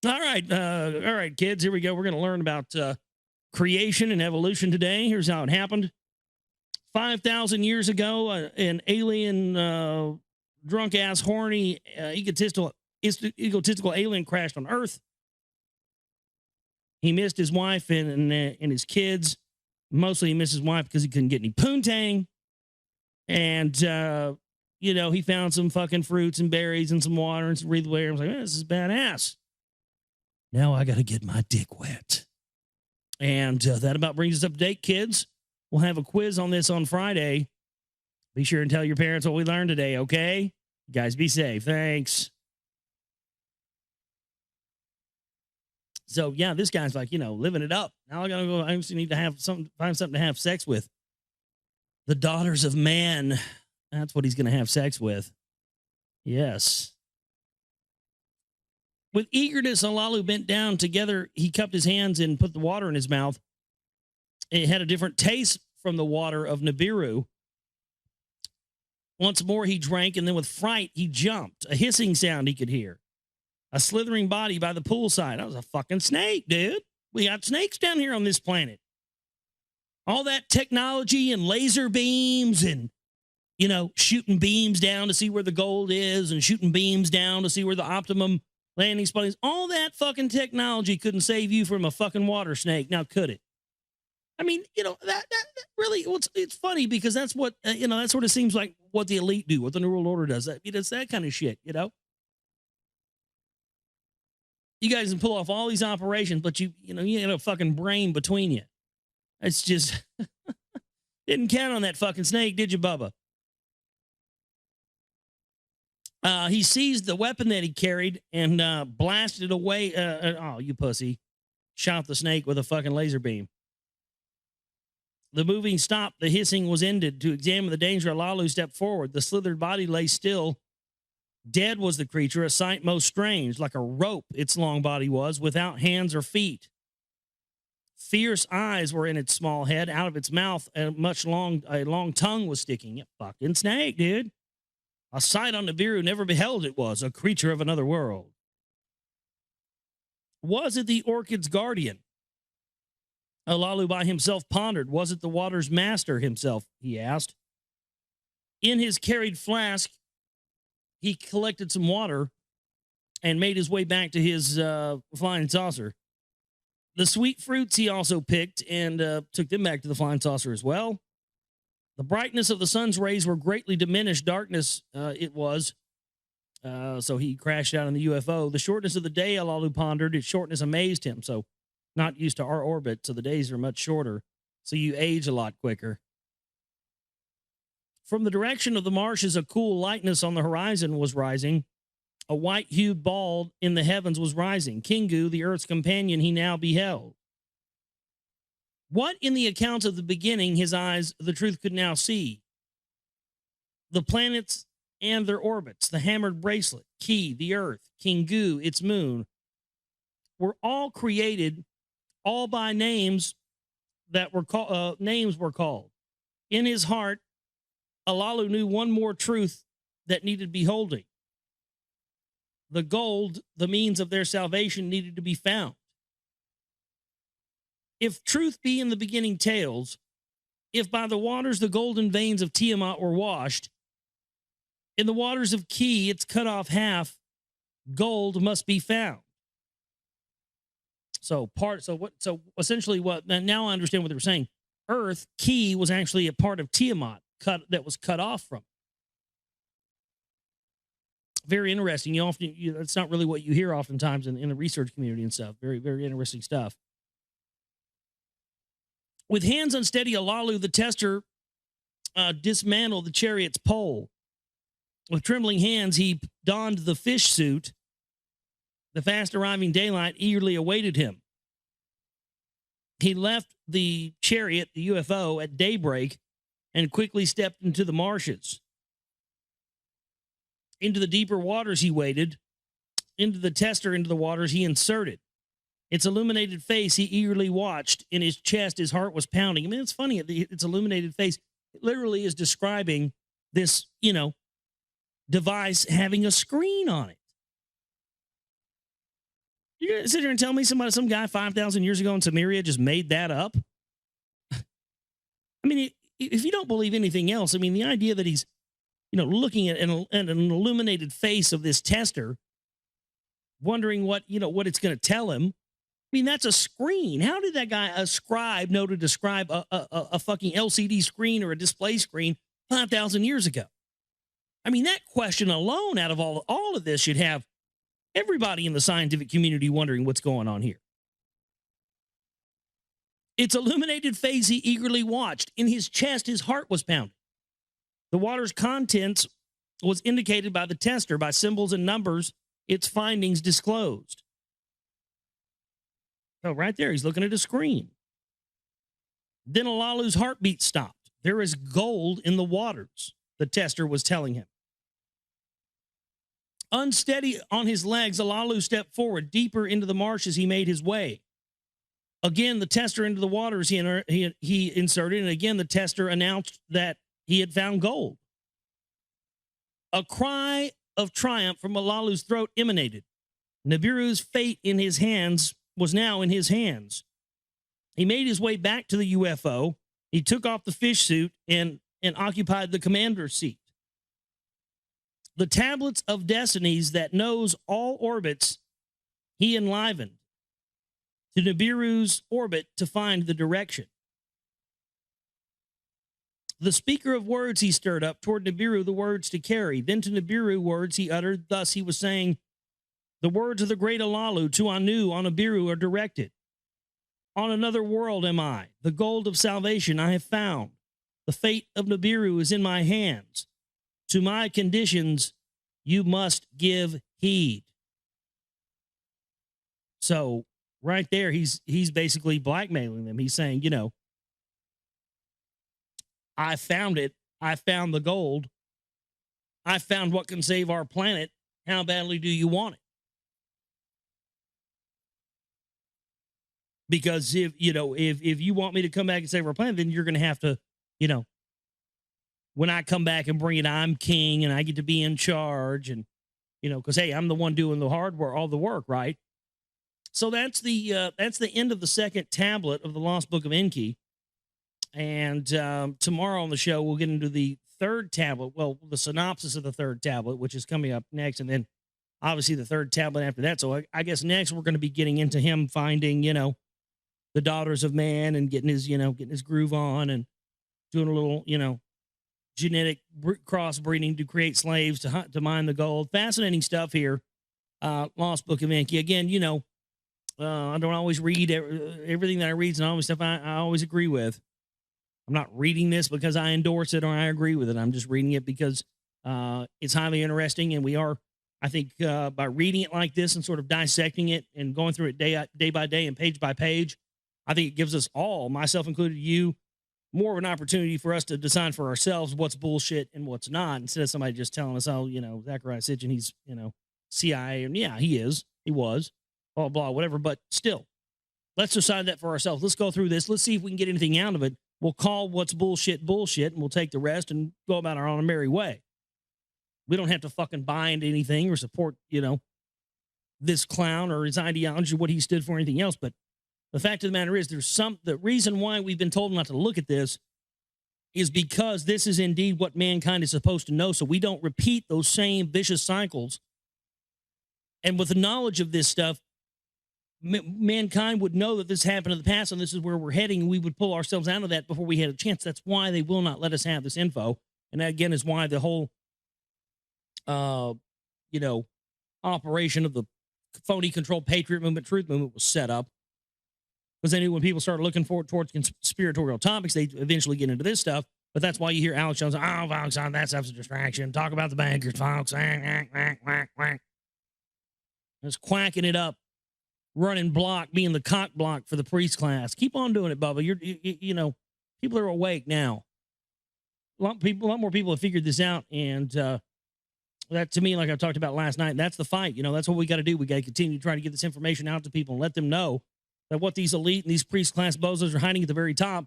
right, kids, here we go. We're going to learn about creation and evolution today. Here's how it happened. 5,000 years ago, an alien, drunk-ass, horny, egotistical alien crashed on Earth. He missed his wife and his kids. Mostly he missed his wife because he couldn't get any poontang. And, you know, he found some fucking fruits and berries and some water and some breathable air. I was like, this is badass. Now I got to get my dick wet. And that about brings us up to date, kids. We'll have a quiz on this on Friday. Be sure and tell your parents what we learned today, okay? You guys be safe. Thanks. So, yeah, this guy's like, you know, living it up. Now I got to go. I just need to find something to have sex with. The daughters of man That's what he's going to have sex with. Yes. With eagerness, Alalu bent down. Together, he cupped his hands and put the water in his mouth. It had a different taste from the water of Nibiru. Once more, he drank, and then with fright, he jumped. A hissing sound he could hear. A slithering body by the poolside. That was a fucking snake, dude. We got snakes down here on this planet. All that technology and laser beams and, you know, shooting beams down to see where the gold is and shooting beams down to see where the optimum landing spot is. All that fucking technology couldn't save you from a fucking water snake. Now, could it? I mean, you know, that really, it's funny because that's what, you know, that sort of seems like what the elite do, what the New World Order does. It's that kind of shit, you know? You guys can pull off all these operations, but you got a fucking brain between you. It's just, didn't count on that fucking snake, did you, Bubba? He seized the weapon that he carried and blasted it away. Oh, you pussy. Shot the snake with a fucking laser beam. The moving stopped. The hissing was ended. To examine the danger, Alalu stepped forward. The slithered body lay still. Dead was the creature, a sight most strange, like a rope its long body was, without hands or feet. Fierce eyes were in its small head. Out of its mouth, a long tongue was sticking. Fucking snake, dude. A sight on Nibiru never beheld it was, a creature of another world. Was it the orchid's guardian? Alalu by himself pondered. Was it the water's master himself, he asked. In his carried flask, he collected some water and made his way back to his flying saucer. The sweet fruits he also picked and took them back to the flying saucer as well. The brightness of the sun's rays were greatly diminished. Darkness it was. So he crashed out in the UFO. The shortness of the day, Alalu pondered. Its shortness amazed him. So not used to our orbit, so the days are much shorter. So you age a lot quicker. From the direction of the marshes, a cool lightness on the horizon was rising. A white-hued ball in the heavens was rising. Kingu, the Earth's companion, he now beheld. What in the accounts of the beginning his eyes, the truth could now see? The planets and their orbits, the hammered bracelet, Ki, the Earth, Kingu, its moon, were all created, all by names that were called. In his heart, Alalu knew one more truth that needed beholding. The gold, the means of their salvation, needed to be found. If truth be in the beginning tales, if by the waters the golden veins of Tiamat were washed, in the waters of Ki, its cut off half, gold must be found. So essentially now I understand what they were saying. Earth, Ki, was actually a part of Tiamat that was cut off from. Very interesting. That's not really what you hear oftentimes in the research community and stuff. Very, very interesting stuff. With hands unsteady, Alalu, the tester, dismantled the chariot's pole. With trembling hands, he donned the fish suit. The fast arriving daylight eagerly awaited him. He left the chariot, the UFO, at daybreak and quickly stepped into the marshes. Into the deeper waters he waded. Into the tester, into the waters he inserted. Its illuminated face he eagerly watched. In his chest, his heart was pounding. I mean, it's funny. Its illuminated face literally is describing this, device having a screen on it. You're gonna sit here and tell me some guy 5,000 years ago in Samaria just made that up? I mean, if you don't believe anything else, I mean, the idea that he's, looking at an illuminated face of this tester, wondering what it's going to tell him. I mean, that's a screen. How did that guy, a scribe, know to describe a fucking LCD screen or a display screen 5,000 years ago? I mean, that question alone, out of all of this, should have everybody in the scientific community wondering what's going on here. Its illuminated face he eagerly watched. In his chest, his heart was pounding. The water's contents was indicated by the tester, by symbols and numbers, its findings disclosed. So right there, he's looking at a screen. Then Alalu's heartbeat stopped. There is gold in the waters. the tester was telling him. Unsteady on his legs, Alalu stepped forward deeper into the marsh as he made his way. Again, the tester into the waters he inserted, and again, the tester announced that he had found gold. A cry of triumph from Alalu's throat emanated. Nibiru's fate in his hands was now in his hands. He made his way back to the UFO. He took off the fish suit and occupied the commander's seat. The tablets of destinies that knows all orbits he enlivened to Nibiru's orbit to find the direction. The speaker of words he stirred up toward Nibiru the words to carry. Then to Nibiru words he uttered. Thus he was saying, the words of the great Alalu to Anu on Nibiru are directed. On another world am I. The gold of salvation I have found. The fate of Nibiru is in my hands. To my conditions you must give heed. So right there, he's basically blackmailing them. He's saying, you know, I found it. I found the gold. I found what can save our planet. How badly do you want it? Because if you want me to come back and save our planet, then you're going to have to, you know, when I come back and bring it, I'm king and I get to be in charge. And, you know, because, hey, I'm the one doing the hard work, all the work, right? So that's the end of the second tablet of the Lost Book of Enki. And tomorrow on the show, we'll get into the third tablet. Well, the synopsis of the third tablet, which is coming up next. And then obviously the third tablet after that. So I guess next we're going to be getting into him finding, you know, the daughters of man and getting his groove on and doing a little, you know, genetic crossbreeding to create slaves to hunt, to mine the gold. Fascinating stuff here. Lost Book of Enki. Again, you know, I don't always read everything that I read, and all this stuff I always agree with. I'm not reading this because I endorse it or I agree with it. I'm just reading it because it's highly interesting, and we are, I think, by reading it like this and sort of dissecting it and going through it day by day and page by page, I think it gives us all, myself included, you, more of an opportunity for us to decide for ourselves what's bullshit and what's not, instead of somebody just telling us, oh, you know, Zecharia Sitchin, he's, you know, CIA, and yeah, he was, blah, blah, whatever, but still, let's decide that for ourselves. Let's go through this. Let's see if we can get anything out of it. We'll call what's bullshit, and we'll take the rest and go about our own merry way. We don't have to fucking buy into anything or support, you know, this clown or his ideology or what he stood for or anything else, but the fact of the matter is the reason why we've been told not to look at this is because this is indeed what mankind is supposed to know, so we don't repeat those same vicious cycles. And with the knowledge of this stuff, mankind would know that this happened in the past and this is where we're heading, and we would pull ourselves out of that before we had a chance. That's why they will not let us have this info. And that, again, is why the whole, you know, operation of the phony controlled patriot movement, truth movement was set up. Because they knew when people started looking forward towards conspiratorial topics, they'd eventually get into this stuff. But that's why you hear Alex Jones, oh, folks, that stuff's a distraction. Talk about the bankers, folks. Just quacking it up, running block, being the cock block for the priest class. Keep on doing it, Bubba. You know, people are awake now. A lot more people have figured this out. And that, to me, like I talked about last night, that's the fight. You know, that's what we got to do. We got to continue to try to get this information out to people and let them know that what these elite and these priest class bozos are hiding at the very top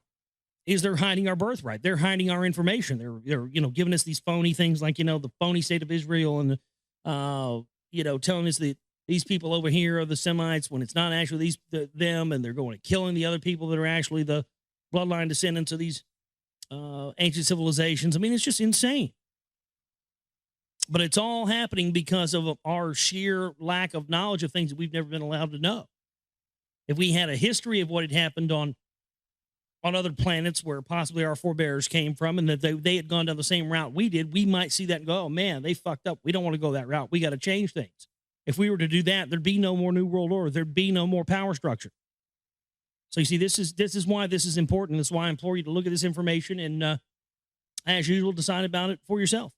is they're hiding our birthright. They're hiding our information. They're you know, giving us these phony things like, you know, the phony state of Israel and, you know, telling us that these people over here are the Semites when it's not actually them, and they're going and killing the other people that are actually the bloodline descendants of these ancient civilizations. I mean, it's just insane. But it's all happening because of our sheer lack of knowledge of things that we've never been allowed to know. If we had a history of what had happened on other planets where possibly our forebears came from, and that they had gone down the same route we did, we might see that and go, oh, man, they fucked up. We don't want to go that route. We got to change things. If we were to do that, there'd be no more New World Order. There'd be no more power structure. So you see, this is why this is important. That's why I implore you to look at this information and, as usual, decide about it for yourself.